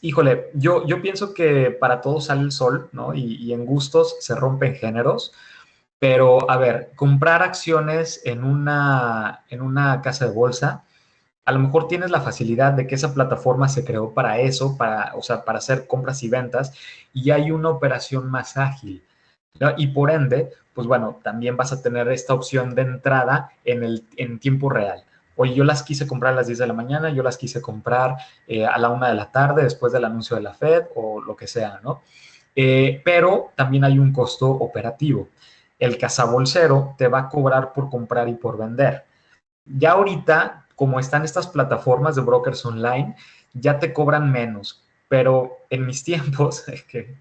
Híjole, yo pienso que para todos sale el sol, ¿no? Y en gustos se rompen géneros, pero a ver, comprar acciones en una casa de bolsa, a lo mejor tienes la facilidad de que esa plataforma se creó para eso, o sea, para hacer compras y ventas, y hay una operación más ágil, ¿no? Y por ende, pues bueno, también vas a tener esta opción de entrada en tiempo real. Oye, yo las quise comprar a las 10 de la mañana, yo las quise comprar a la 1 de la tarde después del anuncio de la Fed o lo que sea, ¿no? Pero también hay un costo operativo. El cazabolsero te va a cobrar por comprar y por vender. Ya ahorita, como están estas plataformas de brokers online, ya te cobran menos, pero en mis tiempos, que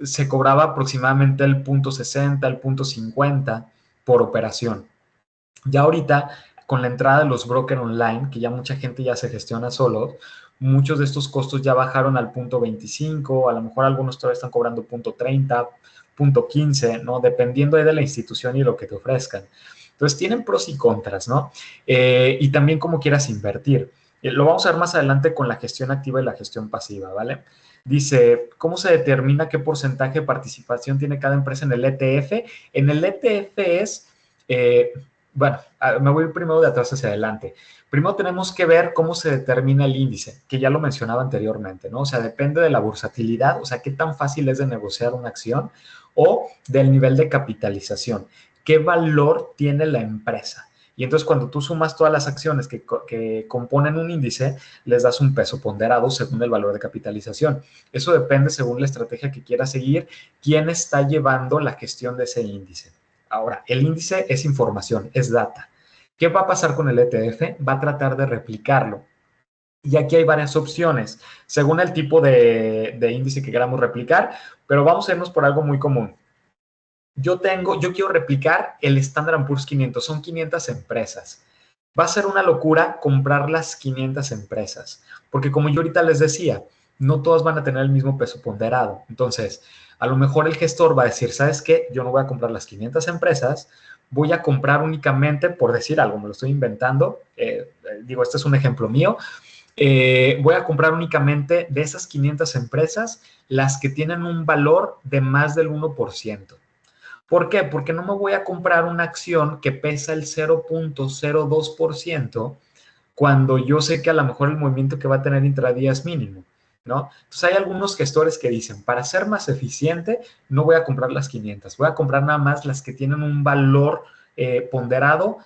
se cobraba aproximadamente el punto 60, el punto 50 por operación. Ya ahorita, con la entrada de los brokers online, que ya mucha gente ya se gestiona solo, muchos de estos costos ya bajaron al punto 25, a lo mejor algunos todavía están cobrando punto 30, punto 15, ¿no? Dependiendo de la institución y lo que te ofrezcan. Entonces, tienen pros y contras, ¿no? Y también cómo quieras invertir. Lo vamos a ver más adelante con la gestión activa y la gestión pasiva, ¿vale? Dice, ¿cómo se determina qué porcentaje de participación tiene cada empresa en el ETF? En el ETF es, bueno, me voy primero de atrás hacia adelante. Primero tenemos que ver cómo se determina el índice, que ya lo mencionaba anteriormente, ¿no? O sea, depende de la bursatilidad, o sea, qué tan fácil es de negociar una acción o del nivel de capitalización, qué valor tiene la empresa. Y entonces cuando tú sumas todas las acciones que componen un índice, les das un peso ponderado según el valor de capitalización. Eso depende según la estrategia que quieras seguir, quién está llevando la gestión de ese índice. Ahora, el índice es información, es data. ¿Qué va a pasar con el ETF? Va a tratar de replicarlo. Y aquí hay varias opciones, según el tipo de índice que queramos replicar, pero vamos a irnos por algo muy común. Yo quiero replicar el Standard Poor's 500, son 500 empresas. Va a ser una locura comprar las 500 empresas, porque como yo ahorita les decía, no todas van a tener el mismo peso ponderado. Entonces, a lo mejor el gestor va a decir, ¿sabes qué? Yo no voy a comprar las 500 empresas, voy a comprar únicamente, por decir algo, me lo estoy inventando, digo, este es un ejemplo mío, voy a comprar únicamente de esas 500 empresas las que tienen un valor de más del 1%. ¿Por qué? Porque no me voy a comprar una acción que pesa el 0.02% cuando yo sé que a lo mejor el movimiento que va a tener intradía es mínimo, ¿no? Entonces hay algunos gestores que dicen, para ser más eficiente, no voy a comprar las 500, voy a comprar nada más las que tienen un valor ponderado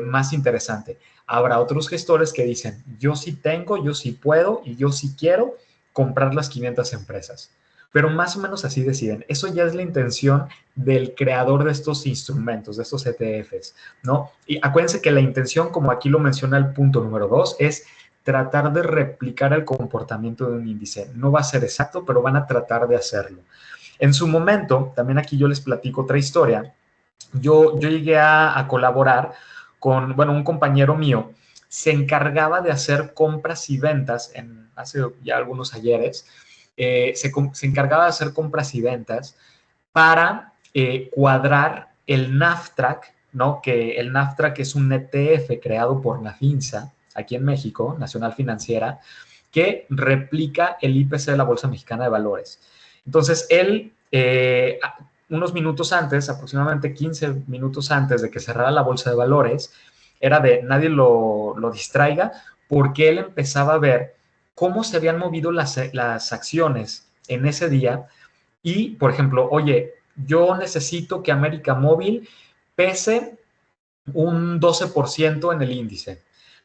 más interesante. Habrá otros gestores que dicen, yo sí tengo, yo sí puedo y yo sí quiero comprar las 500 empresas. Pero más o menos así deciden. Eso ya es la intención del creador de estos instrumentos, de estos ETFs, ¿no? Y acuérdense que la intención, como aquí lo menciona el punto número 2, es tratar de replicar el comportamiento de un índice. No va a ser exacto, pero van a tratar de hacerlo. En su momento, también aquí yo les platico otra historia. Yo llegué a colaborar bueno, un compañero mío se encargaba de hacer compras y ventas hace ya algunos ayeres, se encargaba de hacer compras y ventas para cuadrar el NAFTRAC, ¿no? Que el NAFTRAC es un ETF creado por Nafinsa, aquí en México, Nacional Financiera, que replica el IPC de la Bolsa Mexicana de Valores. Entonces, él, unos minutos antes, aproximadamente 15 minutos antes de que cerrara la Bolsa de Valores, era de nadie lo distraiga, porque él empezaba a ver cómo se habían movido las acciones en ese día y, por ejemplo, oye, yo necesito que América Móvil pese un 12% en el índice,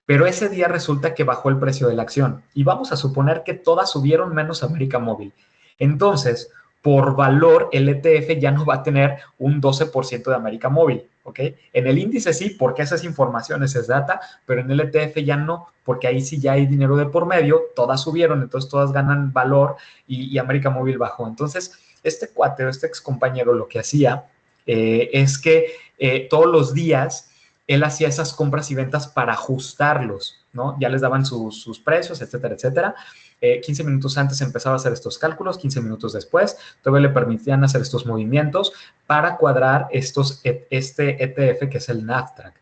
pero ese día resulta que bajó el precio de la acción y vamos a suponer que todas subieron menos América Móvil. Entonces, por valor, el ETF ya no va a tener un 12% de América Móvil, ¿ok? En el índice sí, porque esa es información, esa es data, pero en el ETF ya no, porque ahí sí ya hay dinero de por medio, todas subieron, entonces todas ganan valor y América Móvil bajó. Entonces, este cuate, este ex compañero, lo que hacía es que todos los días él hacía esas compras y ventas para ajustarlos, ¿no? Ya les daban sus precios, etcétera, etcétera. 15 minutos antes empezaba a hacer estos cálculos, 15 minutos después todavía le permitían hacer estos movimientos para cuadrar este ETF que es el NAFTRAC.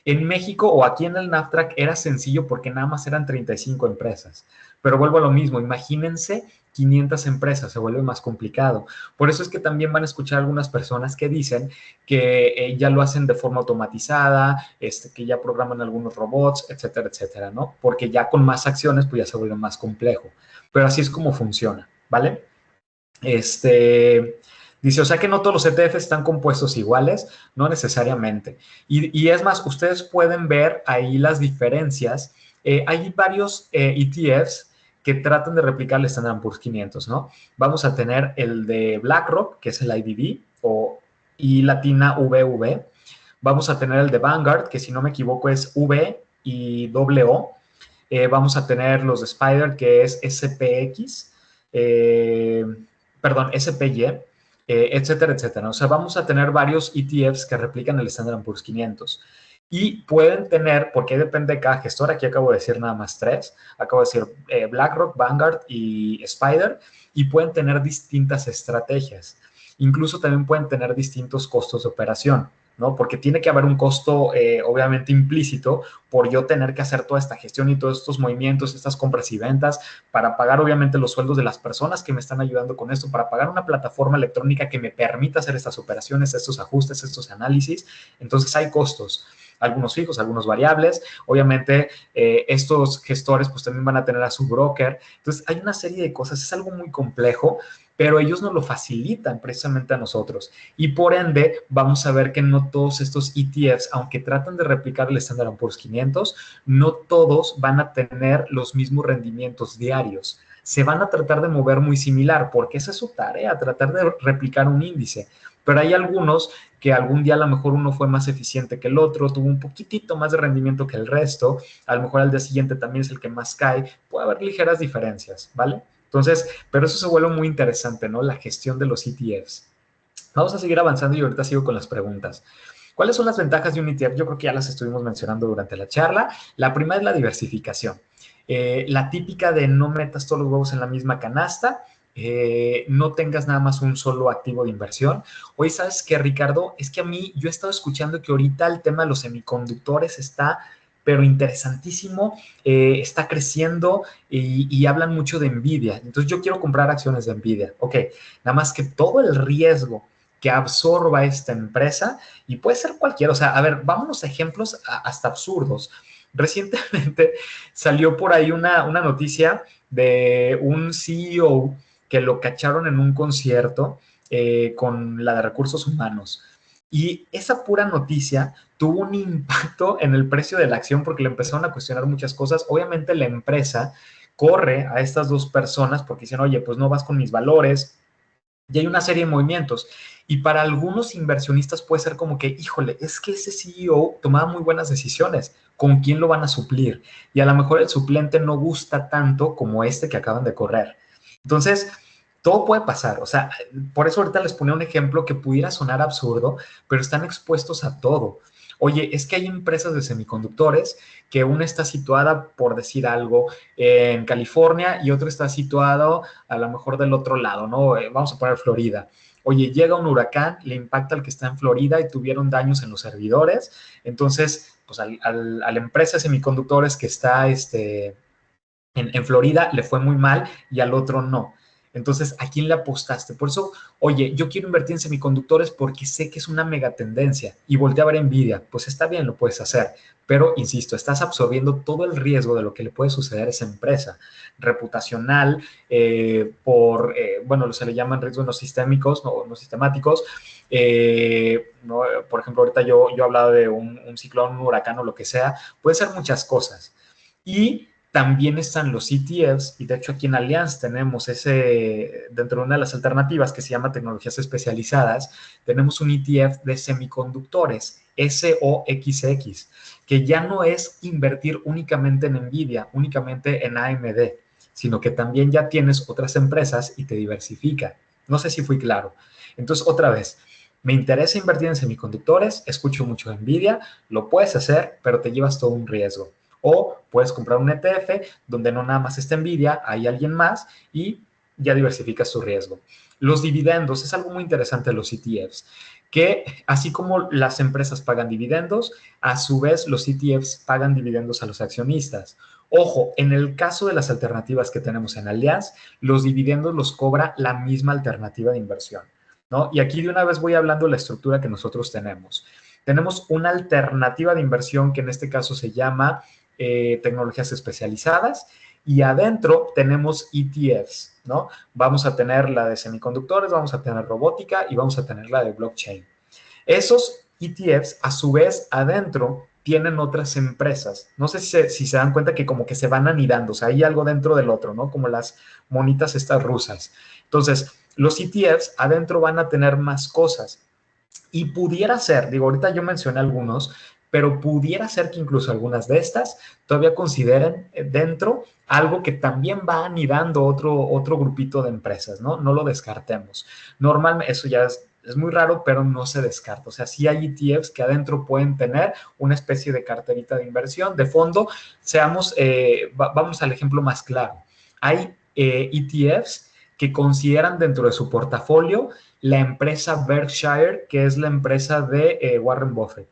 En México o aquí en el NAFTRAC era sencillo porque nada más eran 35 empresas. Pero vuelvo a lo mismo, imagínense 500 empresas, se vuelve más complicado. Por eso es que también van a escuchar algunas personas que dicen que ya lo hacen de forma automatizada, que ya programan algunos robots, etcétera, etcétera, ¿no? Porque ya con más acciones, pues ya se vuelve más complejo. Pero así es como funciona, ¿vale? Dice, o sea que no todos los ETFs están compuestos iguales, no necesariamente. Y es más, ustedes pueden ver ahí las diferencias. Hay varios ETFs que tratan de replicar el Standard Poor's 500, ¿no? Vamos a tener el de BlackRock, que es el IDV, o I latina VV. Vamos a tener el de Vanguard, que si no me equivoco es V y doble O. Vamos a tener los de Spider, que es SPX. Perdón, SPY, etcétera, etcétera. O sea, vamos a tener varios ETFs que replican el Standard Poor's 500. Y pueden tener, porque depende de cada gestor, aquí acabo de decir nada más tres, acabo de decir BlackRock, Vanguard y Spider, y pueden tener distintas estrategias. Incluso también pueden tener distintos costos de operación, ¿no? Porque tiene que haber un costo, obviamente, implícito por yo tener que hacer toda esta gestión y todos estos movimientos, estas compras y ventas, para pagar, obviamente, los sueldos de las personas que me están ayudando con esto, para pagar una plataforma electrónica que me permita hacer estas operaciones, estos ajustes, estos análisis. Entonces, hay costos, algunos fijos, algunos variables. Obviamente, estos gestores pues también van a tener a su broker. Entonces, hay una serie de cosas. Es algo muy complejo, pero ellos nos lo facilitan precisamente a nosotros. Y por ende, vamos a ver que no todos estos ETFs, aunque tratan de replicar el Standard & Poor's 500, no todos van a tener los mismos rendimientos diarios. Se van a tratar de mover muy similar, porque esa es su tarea, tratar de replicar un índice. Pero hay algunos que algún día a lo mejor uno fue más eficiente que el otro, tuvo un poquitito más de rendimiento que el resto, a lo mejor al día siguiente también es el que más cae, puede haber ligeras diferencias, ¿vale? Entonces, pero eso se vuelve muy interesante, ¿no? La gestión de los ETFs. Vamos a seguir avanzando y ahorita sigo con las preguntas. ¿Cuáles son las ventajas de un ETF? Yo creo que ya las estuvimos mencionando durante la charla. La primera es la diversificación. La típica de no metas todos los huevos en la misma canasta, no tengas nada más un solo activo de inversión. Hoy, ¿sabes qué, Ricardo? Es que a mí, yo he estado escuchando que ahorita el tema de los semiconductores está, pero interesantísimo, está creciendo y hablan mucho de Nvidia. Entonces, yo quiero comprar acciones de Nvidia. Ok, nada más que todo el riesgo que absorba esta empresa, y puede ser cualquiera, o sea, a ver, vámonos a ejemplos hasta absurdos. Recientemente salió por ahí una noticia de un CEO que lo cacharon en un concierto con la de recursos humanos. Y esa pura noticia tuvo un impacto en el precio de la acción porque le empezaron a cuestionar muchas cosas. Obviamente la empresa corre a estas dos personas porque dicen, oye, pues no vas con mis valores, y hay una serie de movimientos. Y para algunos inversionistas puede ser como que, híjole, es que ese CEO tomaba muy buenas decisiones. ¿Con quién lo van a suplir? Y a lo mejor el suplente no gusta tanto como este que acaban de correr. Entonces, todo puede pasar. O sea, por eso ahorita les ponía un ejemplo que pudiera sonar absurdo, pero están expuestos a todo. Oye, es que hay empresas de semiconductores que una está situada, por decir algo, en California y otra está situado a lo mejor del otro lado, ¿no? Vamos a poner Florida. Oye, llega un huracán, le impacta al que está en Florida y tuvieron daños en los servidores. Entonces, pues a la empresa de semiconductores que está en Florida le fue muy mal y al otro no. Entonces, ¿a quién le apostaste? Por eso, oye, yo quiero invertir en semiconductores porque sé que es una mega tendencia y volteé a ver Nvidia. Pues está bien, lo puedes hacer, pero insisto, estás absorbiendo todo el riesgo de lo que le puede suceder a esa empresa reputacional, bueno, se le llaman riesgos no sistémicos, no sistemáticos. No, por ejemplo, ahorita yo hablaba de un ciclón, un huracán o lo que sea, puede ser muchas cosas. Y también están los ETFs, y de hecho aquí en Allianz tenemos dentro de una de las alternativas que se llama tecnologías especializadas, tenemos un ETF de semiconductores, SOXX, que ya no es invertir únicamente en Nvidia, únicamente en AMD, sino que también ya tienes otras empresas y te diversifica. No sé si fui claro. Entonces, otra vez, me interesa invertir en semiconductores, escucho mucho de Nvidia, lo puedes hacer, pero te llevas todo un riesgo. O puedes comprar un ETF donde no nada más está Nvidia, hay alguien más y ya diversificas tu riesgo. Los dividendos es algo muy interesante de los ETFs, que así como las empresas pagan dividendos, a su vez los ETFs pagan dividendos a los accionistas. Ojo, en el caso de las alternativas que tenemos en Allianz, los dividendos los cobra la misma alternativa de inversión, ¿no? Y aquí de una vez voy hablando de la estructura que nosotros tenemos. Tenemos una alternativa de inversión que en este caso se llama tecnologías especializadas y adentro tenemos ETFs, ¿no? Vamos a tener la de semiconductores, vamos a tener robótica y vamos a tener la de blockchain. Esos ETFs, a su vez, adentro tienen otras empresas. No sé si se dan cuenta que como que se van anidando, o sea, hay algo dentro del otro, ¿no? Como las monitas estas rusas. Entonces, los ETFs adentro van a tener más cosas. Y pudiera ser, digo, ahorita yo mencioné algunos, pero pudiera ser que incluso algunas de estas todavía consideren dentro algo que también va anidando otro grupito de empresas, ¿no? No lo descartemos. Normalmente, eso ya es muy raro, pero no se descarta. O sea, sí hay ETFs que adentro pueden tener una especie de carterita de inversión, de fondo. Vamos al ejemplo más claro. Hay ETFs que consideran dentro de su portafolio la empresa Berkshire, que es la empresa de Warren Buffett.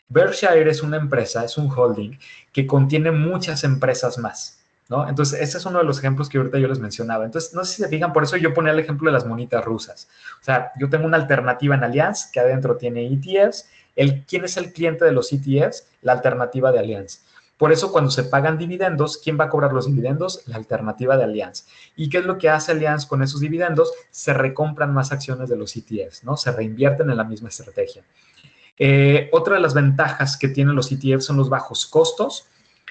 Berkshire es una empresa, es un holding que contiene muchas empresas más, ¿no? Entonces, ese es uno de los ejemplos que ahorita yo les mencionaba. Entonces, no sé si se fijan, por eso yo ponía el ejemplo de las monitas rusas. O sea, yo tengo una alternativa en Allianz que adentro tiene ETFs. ¿Quién es el cliente de los ETFs? La alternativa de Allianz. Por eso cuando se pagan dividendos, ¿quién va a cobrar los dividendos? La alternativa de Allianz. ¿Y qué es lo que hace Allianz con esos dividendos? Se recompran más acciones de los ETFs, ¿no? Se reinvierten en la misma estrategia. Otra de las ventajas que tienen los ETFs son los bajos costos.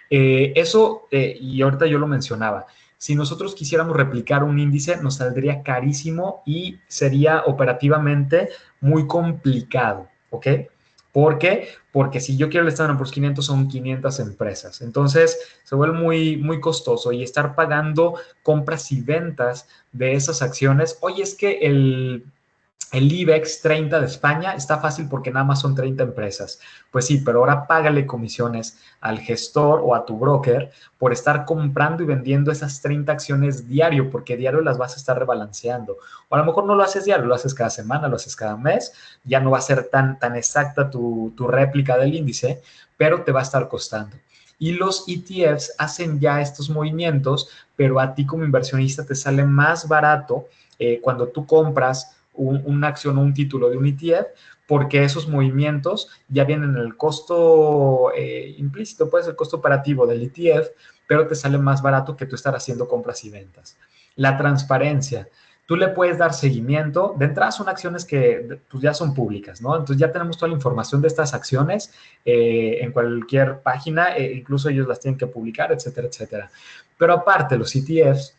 Y ahorita yo lo mencionaba, si nosotros quisiéramos replicar un índice, nos saldría carísimo y sería operativamente muy complicado, ¿ok? ¿Por qué? Porque si yo quiero el Standard Poor's 500 son 500 empresas. Entonces se vuelve muy costoso y estar pagando compras y ventas de esas acciones. Oye, es que el IBEX 30 de España está fácil porque nada más son 30 empresas. Pues sí, pero ahora págale comisiones al gestor o a tu broker por estar comprando y vendiendo esas 30 acciones diario, porque diario las vas a estar rebalanceando. O a lo mejor no lo haces diario, lo haces cada semana, lo haces cada mes, ya no va a ser tan exacta tu réplica del índice, pero te va a estar costando. Y los ETFs hacen ya estos movimientos, pero a ti como inversionista te sale más barato cuando tú compras una acción o un título de un ETF, porque esos movimientos ya vienen en el costo implícito, pues el costo operativo del ETF, pero te sale más barato que tú estar haciendo compras y ventas. La transparencia. Tú le puedes dar seguimiento. De entrada son acciones que pues, ya son públicas, ¿no? Entonces ya tenemos toda la información de estas acciones en cualquier página, incluso ellos las tienen que publicar, etcétera, etcétera. Pero aparte, los ETFs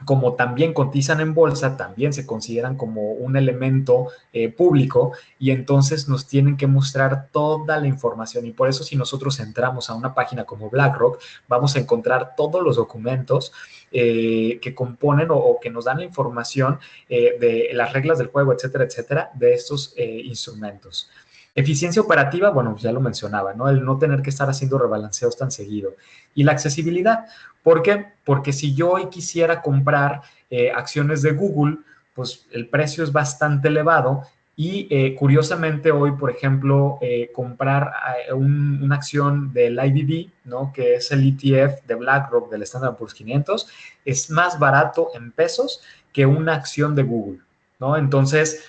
como también cotizan en bolsa, también se consideran como un elemento público y entonces nos tienen que mostrar toda la información. Y por eso si nosotros entramos a una página como BlackRock, vamos a encontrar todos los documentos que componen o que nos dan la información de las reglas del juego, etcétera, etcétera, de estos instrumentos. Eficiencia operativa, bueno, pues ya lo mencionaba, ¿no? El no tener que estar haciendo rebalanceos tan seguido. Y la accesibilidad. ¿Por qué? Porque si yo hoy quisiera comprar acciones de Google, pues el precio es bastante elevado y curiosamente hoy, por ejemplo, comprar una acción del IBB, ¿no? Que es el ETF de BlackRock del Standard Poor's 500, es más barato en pesos que una acción de Google, ¿no? Entonces,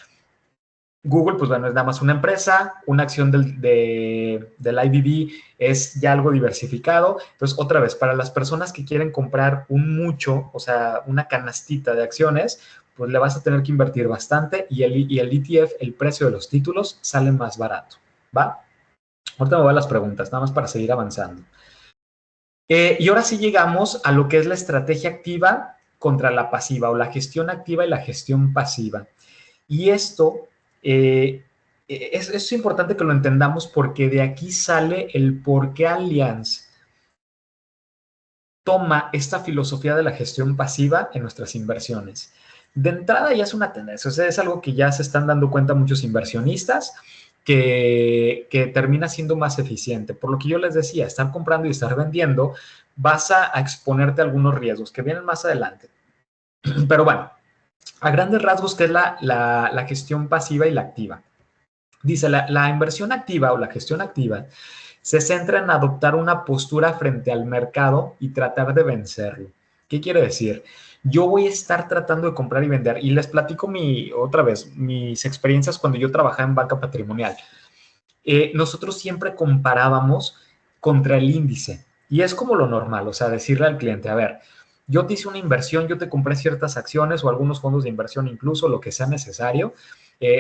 Google, pues bueno, es nada más una empresa, una acción del IBB es ya algo diversificado. Entonces, otra vez, para las personas que quieren comprar un mucho, o sea, una canastita de acciones, pues le vas a tener que invertir bastante y el ETF, el precio de los títulos, sale más barato, ¿va? Ahorita me voy a las preguntas, nada más para seguir avanzando. Y ahora sí llegamos a lo que es la estrategia activa contra la pasiva o la gestión activa y la gestión pasiva. Y esto es importante que lo entendamos porque de aquí sale el por qué Allianz toma esta filosofía de la gestión pasiva en nuestras inversiones. De entrada ya es una tendencia, o sea, es algo que ya se están dando cuenta muchos inversionistas que termina siendo más eficiente. Por lo que yo les decía, estar comprando y estar vendiendo, vas a exponerte a algunos riesgos que vienen más adelante. Pero bueno, a grandes rasgos, ¿qué es la gestión pasiva y la activa? Dice, la inversión activa o la gestión activa se centra en adoptar una postura frente al mercado y tratar de vencerlo. ¿Qué quiere decir? Yo voy a estar tratando de comprar y vender y les platico otra vez mis experiencias cuando yo trabajaba en banca patrimonial. Nosotros siempre comparábamos contra el índice y es como lo normal, o sea, decirle al cliente, a ver, yo te hice una inversión, yo te compré ciertas acciones o algunos fondos de inversión, incluso lo que sea necesario.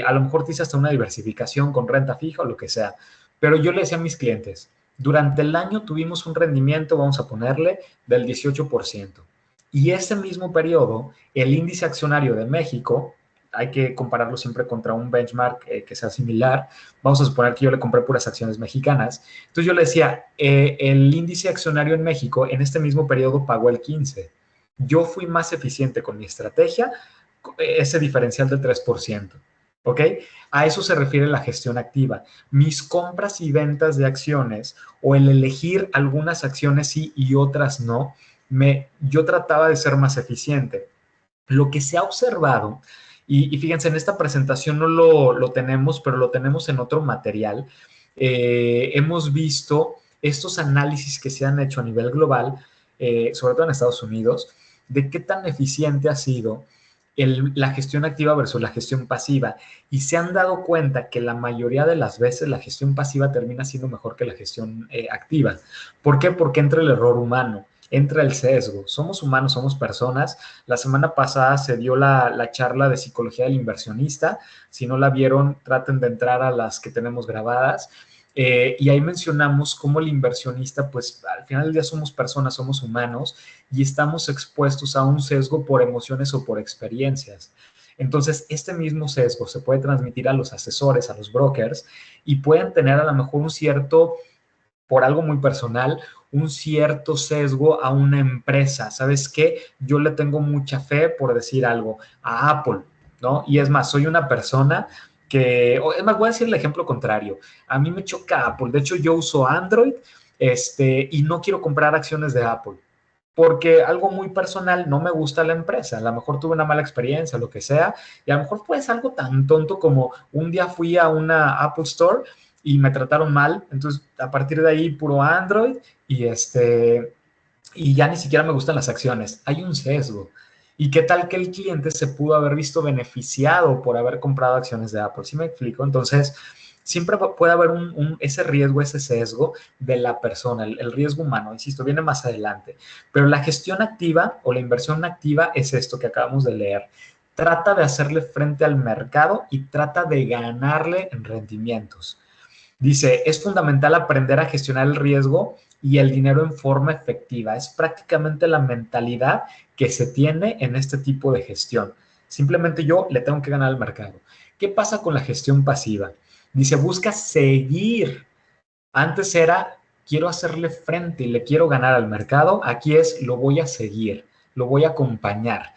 A lo mejor te hice hasta una diversificación con renta fija o lo que sea. Pero yo le decía a mis clientes, durante el año tuvimos un rendimiento, vamos a ponerle, del 18%. Y ese mismo periodo, el índice accionario de México, hay que compararlo siempre contra un benchmark que sea similar. Vamos a suponer que yo le compré puras acciones mexicanas. Entonces yo le decía, el índice accionario en México en este mismo periodo pagó el 15%. Yo fui más eficiente con mi estrategia, ese diferencial del 3%. ¿Ok? A eso se refiere la gestión activa. Mis compras y ventas de acciones o el elegir algunas acciones sí y otras no, yo trataba de ser más eficiente. Lo que se ha observado, y fíjense, en esta presentación no lo tenemos, pero lo tenemos en otro material, hemos visto estos análisis que se han hecho a nivel global, sobre todo en Estados Unidos, de qué tan eficiente ha sido la gestión activa versus la gestión pasiva. Y se han dado cuenta que la mayoría de las veces la gestión pasiva termina siendo mejor que la gestión activa. ¿Por qué? Porque entra el error humano, entra el sesgo. Somos humanos, somos personas. La semana pasada se dio la charla de psicología del inversionista. Si no la vieron, traten de entrar a las que tenemos grabadas. Y ahí mencionamos cómo el inversionista, pues al final del día somos personas, somos humanos y estamos expuestos a un sesgo por emociones o por experiencias. Entonces, este mismo sesgo se puede transmitir a los asesores, a los brokers, y pueden tener a lo mejor un cierto, por algo muy personal, un cierto sesgo a una empresa. ¿Sabes qué? Yo le tengo mucha fe, por decir algo, a Apple, ¿no? Y es más, soy una persona es más, voy a decir el ejemplo contrario. A mí me choca Apple. De hecho, yo uso Android, y no quiero comprar acciones de Apple porque algo muy personal, no me gusta la empresa, a lo mejor tuve una mala experiencia, lo que sea, y a lo mejor pues algo tan tonto como un día fui a una Apple Store y me trataron mal, entonces a partir de ahí puro Android y ya ni siquiera me gustan las acciones, hay un sesgo. ¿Y qué tal que el cliente se pudo haber visto beneficiado por haber comprado acciones de Apple? ¿Sí me explico? Entonces, siempre puede haber ese riesgo, ese sesgo de la persona, el riesgo humano, insisto, viene más adelante. Pero la gestión activa o la inversión activa es esto que acabamos de leer. Trata de hacerle frente al mercado y trata de ganarle en rendimientos. Dice, es fundamental aprender a gestionar el riesgo y el dinero en forma efectiva. Es prácticamente la mentalidad que se tiene en este tipo de gestión. Simplemente yo le tengo que ganar al mercado. ¿Qué pasa con la gestión pasiva? Dice, busca seguir. Antes era, quiero hacerle frente y le quiero ganar al mercado. Aquí es, lo voy a seguir, lo voy a acompañar.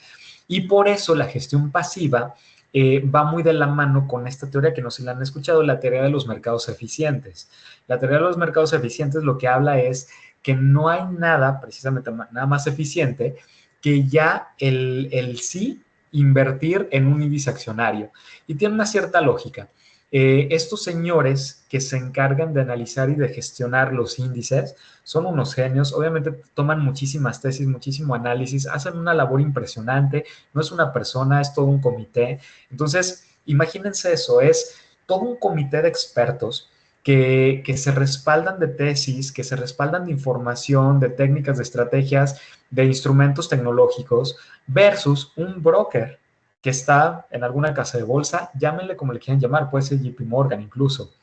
Y por eso la gestión pasiva va muy de la mano con esta teoría que no sé si la han escuchado, la teoría de los mercados eficientes. La teoría de los mercados eficientes lo que habla es que no hay nada, precisamente nada más eficiente, que ya el sí invertir en un índice accionario. Y tiene una cierta lógica. Estos señores que se encargan de analizar y de gestionar los índices son unos genios, obviamente toman muchísimas tesis, muchísimo análisis, hacen una labor impresionante, no es una persona, es todo un comité. Entonces, imagínense eso, es todo un comité de expertos que se respaldan de tesis, que se respaldan de información, de técnicas, de estrategias, de instrumentos tecnológicos, versus un broker que está en alguna casa de bolsa, llámenle como le quieran llamar, puede ser JP Morgan incluso,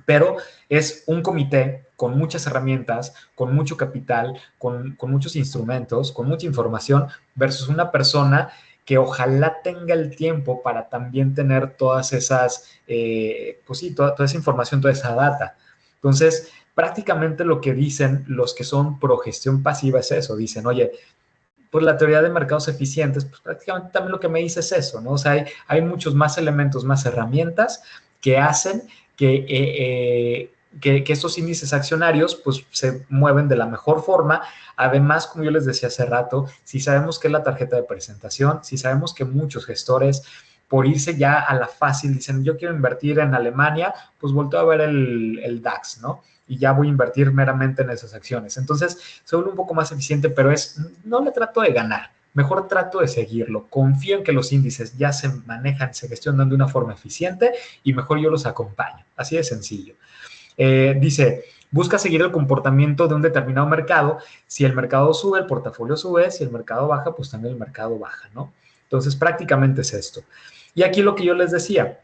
pero es un comité con muchas herramientas, con mucho capital, con muchos instrumentos, con mucha información, versus una persona que ojalá tenga el tiempo para también tener todas esas, pues sí, toda esa información, toda esa data. Entonces, prácticamente lo que dicen los que son pro gestión pasiva es eso, dicen, oye, pues la teoría de mercados eficientes, pues prácticamente también lo que me dice es eso, ¿no? O sea, hay muchos más elementos, más herramientas que hacen que estos índices accionarios pues se mueven de la mejor forma. Además, como yo les decía hace rato, si sabemos qué es la tarjeta de presentación, si sabemos que muchos gestores por irse ya a la fácil dicen, yo quiero invertir en Alemania, pues volteo a ver el DAX, ¿no? Y ya voy a invertir meramente en esas acciones. Entonces, se vuelve un poco más eficiente, pero no le trato de ganar, mejor trato de seguirlo. Confío en que los índices ya se manejan, se gestionan de una forma eficiente y mejor yo los acompaño. Así de sencillo. Dice, busca seguir el comportamiento de un determinado mercado. Si el mercado sube, el portafolio sube. Si el mercado baja, pues también el mercado baja, ¿no? Entonces, prácticamente es esto. Y aquí lo que yo les decía,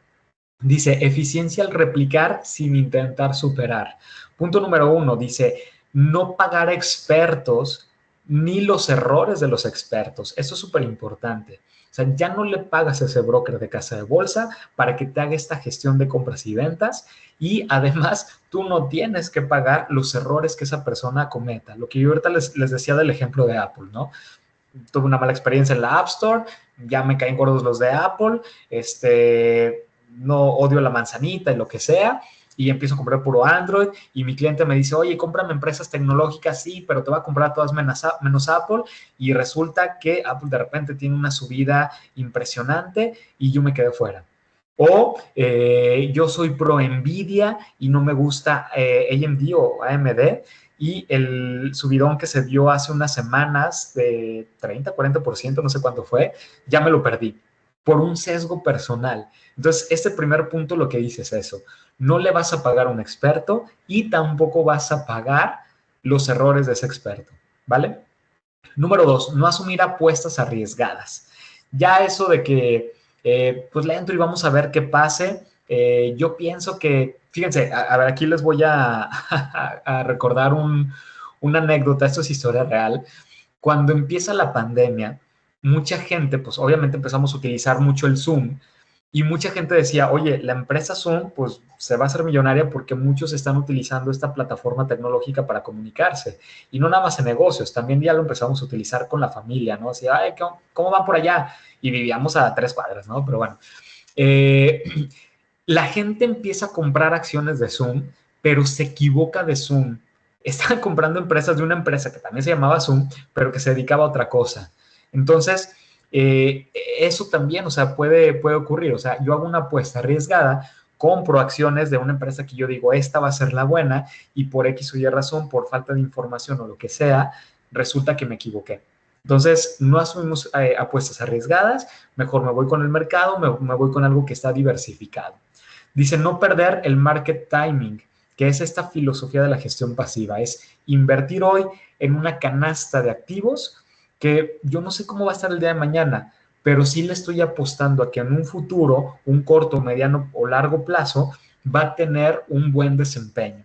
dice, eficiencia al replicar sin intentar superar. Punto número 1, dice, no pagar expertos ni los errores de los expertos. Eso es súper importante. O sea, ya no le pagas a ese broker de casa de bolsa para que te haga esta gestión de compras y ventas y además tú no tienes que pagar los errores que esa persona cometa. Lo que yo ahorita les decía del ejemplo de Apple, ¿no? Tuve una mala experiencia en la App Store, ya me caen gordos los de Apple, no odio la manzanita y lo que sea, y empiezo a comprar puro Android, y mi cliente me dice, oye, cómprame empresas tecnológicas, sí, pero te va a comprar todas menos Apple, y resulta que Apple de repente tiene una subida impresionante y yo me quedé fuera. O yo soy pro Nvidia y no me gusta AMD o AMD, y el subidón que se dio hace unas semanas de 30, 40%, no sé cuánto fue, ya me lo perdí por un sesgo personal. Entonces, este primer punto lo que dice es eso, no le vas a pagar a un experto y tampoco vas a pagar los errores de ese experto, ¿vale? Número 2, no asumir apuestas arriesgadas. Ya eso de que, pues le entro y vamos a ver qué pase. Yo pienso que, fíjense, a ver, aquí les voy a recordar una anécdota, esto es historia real. Cuando empieza la pandemia, mucha gente, pues obviamente empezamos a utilizar mucho el Zoom y mucha gente decía, oye, la empresa Zoom pues se va a hacer millonaria porque muchos están utilizando esta plataforma tecnológica para comunicarse. Y no nada más en negocios, también ya lo empezamos a utilizar con la familia, ¿no? Así, ay, ¿cómo van por allá? Y vivíamos a 3 cuadras, ¿no? Pero bueno, eh, la gente empieza a comprar acciones de Zoom, pero se equivoca de Zoom. Están comprando empresas de una empresa que también se llamaba Zoom, pero que se dedicaba a otra cosa. Entonces, eso también, o sea, puede ocurrir. O sea, yo hago una apuesta arriesgada, compro acciones de una empresa que yo digo, esta va a ser la buena, y por X o Y razón, por falta de información o lo que sea, resulta que me equivoqué. Entonces, no asumimos apuestas arriesgadas, mejor me voy con el mercado, me voy con algo que está diversificado. Dice no perder el market timing, que es esta filosofía de la gestión pasiva, es invertir hoy en una canasta de activos que yo no sé cómo va a estar el día de mañana, pero sí le estoy apostando a que en un futuro, un corto, mediano o largo plazo, va a tener un buen desempeño.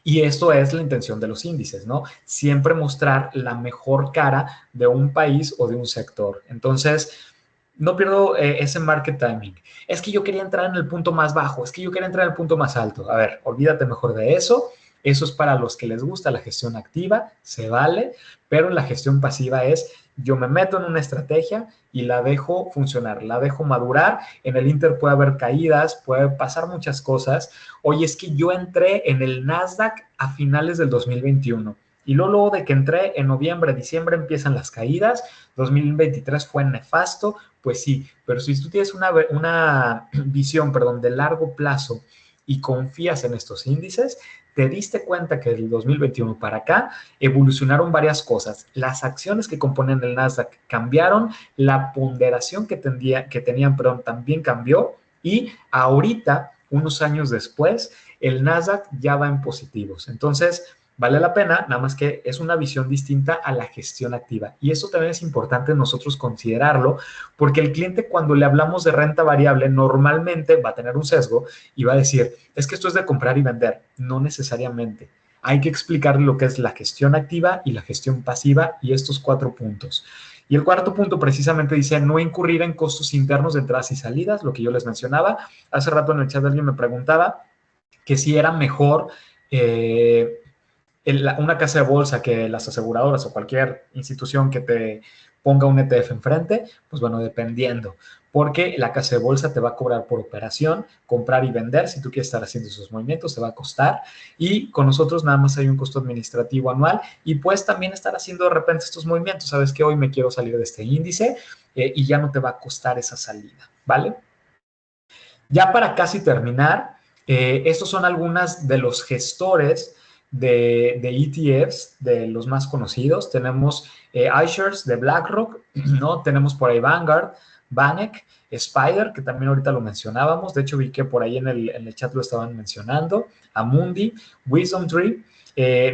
Y esto es la intención de los índices, ¿no? Siempre mostrar la mejor cara de un país o de un sector. Entonces, no pierdo ese market timing. Es que yo quería entrar en el punto más bajo, es que yo quería entrar en el punto más alto. A ver, olvídate mejor de eso. Eso es para los que les gusta la gestión activa, se vale, pero la gestión pasiva es yo me meto en una estrategia y la dejo funcionar, la dejo madurar. En el Inter puede haber caídas, puede pasar muchas cosas. Oye, es que yo entré en el Nasdaq a finales del 2021 y luego de que entré en noviembre, diciembre empiezan las caídas. 2023 fue nefasto, pues sí, pero si tú tienes una visión, perdón, de largo plazo y confías en estos índices, te diste cuenta que del 2021 para acá evolucionaron varias cosas. Las acciones que componen el Nasdaq cambiaron, la ponderación que tenían, perdón, también cambió y ahorita, unos años después, el Nasdaq ya va en positivos. Entonces, vale la pena, nada más que es una visión distinta a la gestión activa. Y eso también es importante nosotros considerarlo, porque el cliente cuando le hablamos de renta variable normalmente va a tener un sesgo y va a decir, es que esto es de comprar y vender. No necesariamente. Hay que explicarle lo que es la gestión activa y la gestión pasiva y estos 4 puntos. Y el cuarto punto precisamente dice no incurrir en costos internos de entradas y salidas, lo que yo les mencionaba. Hace rato en el chat alguien me preguntaba que si era mejor una casa de bolsa que las aseguradoras o cualquier institución que te ponga un ETF enfrente, pues bueno, dependiendo, porque la casa de bolsa te va a cobrar por operación, comprar y vender, si tú quieres estar haciendo esos movimientos, te va a costar, y con nosotros nada más hay un costo administrativo anual, y puedes también estar haciendo de repente estos movimientos, sabes que hoy me quiero salir de este índice, y ya no te va a costar esa salida, ¿vale? Ya para casi terminar, estos son algunas de los gestores de ETFs, de los más conocidos. Tenemos iShares de BlackRock, ¿no? Tenemos por ahí Vanguard, Vanek, Spider, que también ahorita lo mencionábamos. De hecho, vi que por ahí en el chat lo estaban mencionando. Amundi, WisdomTree.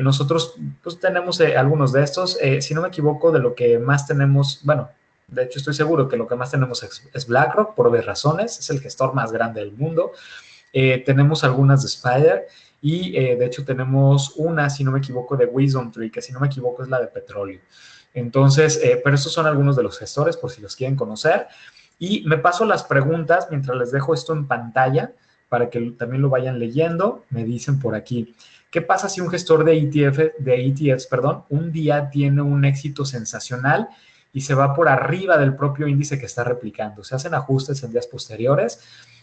Nosotros pues tenemos algunos de estos. Si no me equivoco, de lo que más tenemos, bueno, de hecho, estoy seguro que lo que más tenemos es BlackRock, por obvias razones, es el gestor más grande del mundo. Tenemos algunas de Spider y de hecho tenemos una, si no me equivoco, de WisdomTree, que si no me equivoco es la de petróleo. Entonces, pero estos son algunos de los gestores, por si los quieren conocer. Y me paso las preguntas mientras les dejo esto en pantalla para que también lo vayan leyendo. Me dicen por aquí, ¿qué pasa si un gestor de ETFs, un día tiene un éxito sensacional y se va por arriba del propio índice que está replicando? Se hacen ajustes en días posteriores.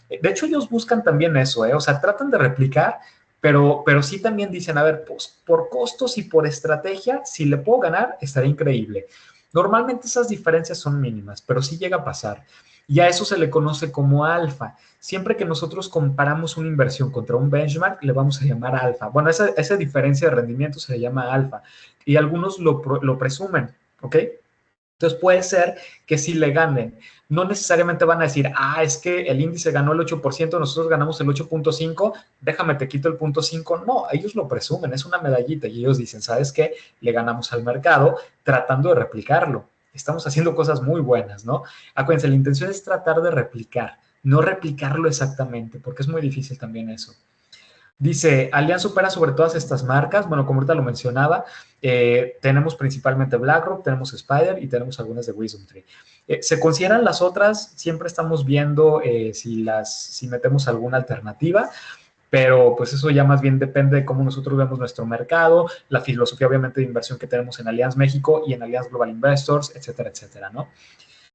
De hecho, ellos buscan también eso, o sea, tratan de replicar, pero sí también dicen, a ver, pues por costos y por estrategia, si le puedo ganar, estaría increíble. Normalmente esas diferencias son mínimas, pero sí llega a pasar. Y a eso se le conoce como alfa. Siempre que nosotros comparamos una inversión contra un benchmark, le vamos a llamar alfa. Bueno, esa diferencia de rendimiento se le llama alfa. Y algunos lo presumen, ¿ok? Entonces puede ser que si le ganen, no necesariamente van a decir, es que el índice ganó el 8%, nosotros ganamos el 8.5%, déjame te quito el 0.5%. No, ellos lo presumen, es una medallita y ellos dicen, ¿sabes qué? Le ganamos al mercado tratando de replicarlo. Estamos haciendo cosas muy buenas, ¿no? Acuérdense, la intención es tratar de replicar, no replicarlo exactamente, porque es muy difícil también eso. Dice, Allianz supera sobre todas estas marcas. Bueno, como ahorita lo mencionaba, tenemos principalmente BlackRock, tenemos Spider y tenemos algunas de WisdomTree. ¿Se consideran las otras? Siempre estamos viendo si metemos alguna alternativa, pero pues eso ya más bien depende de cómo nosotros vemos nuestro mercado, la filosofía obviamente de inversión que tenemos en Allianz México y en Allianz Global Investors, etcétera, etcétera, ¿no?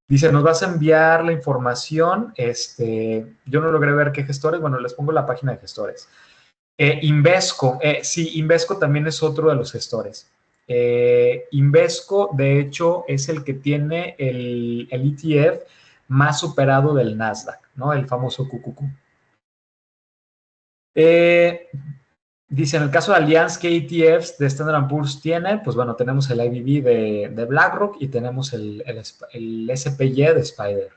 Dice, nos vas a enviar la información. Yo no logré ver qué gestores. Bueno, les pongo la página de gestores. Invesco, sí, Invesco también es otro de los gestores. Invesco, de hecho, es el que tiene el ETF más superado del Nasdaq, ¿no? El famoso QQQ. Dice, en el caso de Allianz, ¿qué ETFs de Standard & Poor's tiene? Pues bueno, tenemos el IBB de BlackRock y tenemos el SPY de Spider.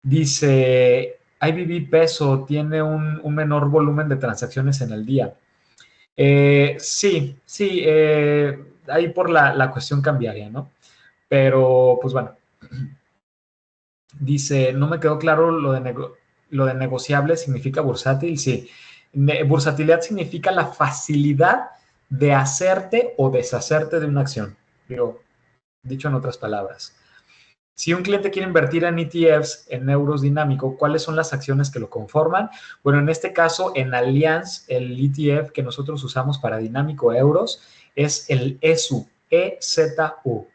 Dice, IBB peso tiene un menor volumen de transacciones en el día. Sí, ahí por la cuestión cambiaria, ¿no? Pero, pues bueno, dice, no me quedó claro lo de negociable, ¿significa bursátil? Sí. Bursatilidad significa la facilidad de hacerte o deshacerte de una acción, digo, dicho en otras palabras. Si un cliente quiere invertir en ETFs, en euros dinámico, ¿cuáles son las acciones que lo conforman? Bueno, en este caso, en Allianz, el ETF que nosotros usamos para dinámico euros es el EZU, EZU.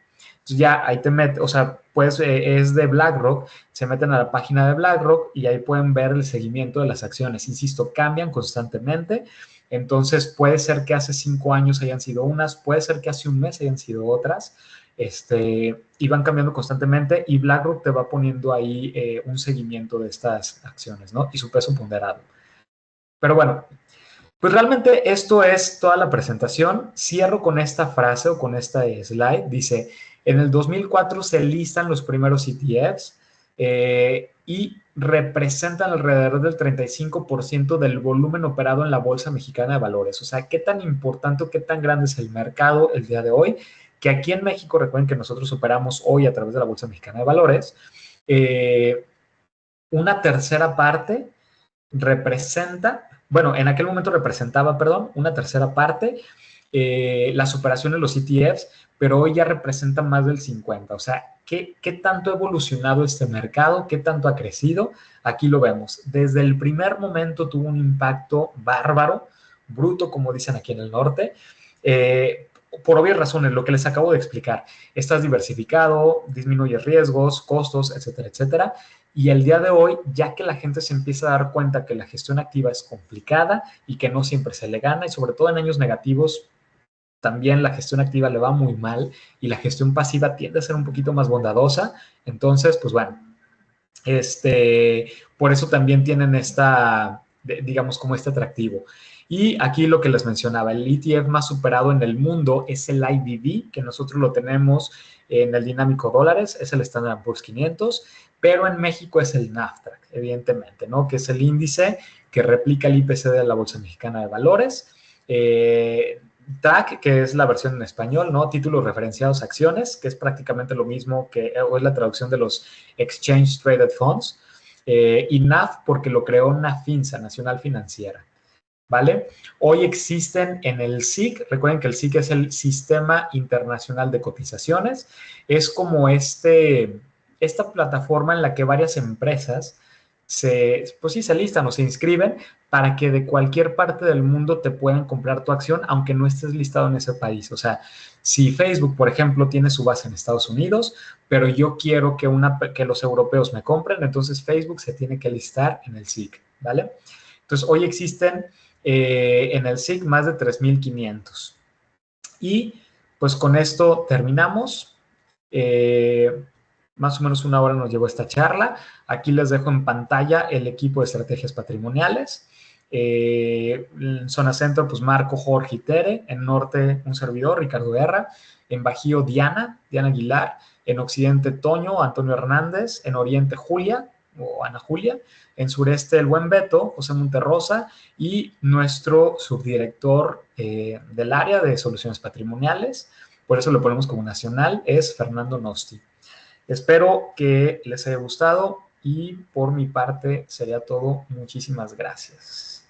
Entonces ya ahí te metes, o sea, pues es de BlackRock, se meten a la página de BlackRock y ahí pueden ver el seguimiento de las acciones. Insisto, cambian constantemente. Entonces puede ser que hace 5 años hayan sido unas, puede ser que hace un mes hayan sido otras. Y van cambiando constantemente y BlackRock te va poniendo ahí un seguimiento de estas acciones, ¿no? Y su peso ponderado. Pero bueno, pues realmente esto es toda la presentación. Cierro con esta frase o con esta slide. Dice, en el 2004 se listan los primeros ETFs y representan alrededor del 35% del volumen operado en la Bolsa Mexicana de Valores. O sea, qué tan importante o qué tan grande es el mercado el día de hoy, que aquí en México, recuerden que nosotros operamos hoy a través de la Bolsa Mexicana de Valores, eh, una tercera parte representa, bueno, en aquel momento representaba, perdón, una tercera parte las operaciones de los ETFs, pero hoy ya representa más del 50%. O sea, ¿qué tanto ha evolucionado este mercado? ¿Qué tanto ha crecido? Aquí lo vemos. Desde el primer momento tuvo un impacto bárbaro, bruto, como dicen aquí en el norte. Por obvias razones, lo que les acabo de explicar. Estás diversificado, disminuyes riesgos, costos, etcétera, etcétera. Y el día de hoy, ya que la gente se empieza a dar cuenta que la gestión activa es complicada y que no siempre se le gana, y sobre todo en años negativos, también la gestión activa le va muy mal y la gestión pasiva tiende a ser un poquito más bondadosa. Entonces, pues bueno, por eso también tienen digamos, como este atractivo. Y aquí lo que les mencionaba, el ETF más superado en el mundo es el IBD, que nosotros lo tenemos en el dinámico dólares, es el Standard Poor's 500, pero en México es el NAFTRAC, evidentemente, ¿no? Que es el índice que replica el IPC de la Bolsa Mexicana de Valores. TAC, que es la versión en español, ¿no? Títulos referenciados a acciones, que es prácticamente lo mismo que, o es la traducción de los Exchange Traded Funds, y NAF porque lo creó NAFINSA, Nacional Financiera, ¿vale? Hoy existen en el SIC, recuerden que el SIC es el Sistema Internacional de Cotizaciones, es como esta plataforma en la que varias empresas pues sí, se listan o se inscriben para que de cualquier parte del mundo te puedan comprar tu acción, aunque no estés listado en ese país. O sea, si Facebook, por ejemplo, tiene su base en Estados Unidos, pero yo quiero que los europeos me compren, entonces Facebook se tiene que listar en el SIC, ¿vale? Entonces, hoy existen en el SIC más de 3,500. Y pues con esto terminamos. Más o menos una hora nos llevó esta charla. Aquí les dejo en pantalla el equipo de estrategias patrimoniales. En zona centro, pues Marco, Jorge y Tere. En norte, un servidor, Ricardo Guerra. En Bajío, Diana Aguilar. En occidente, Toño, Antonio Hernández. En oriente, Julia o Ana Julia. En sureste, el buen Beto, José Monterrosa. Y nuestro subdirector del área de soluciones patrimoniales, por eso lo ponemos como nacional, es Fernando Nosti. Espero que les haya gustado y por mi parte sería todo. Muchísimas gracias.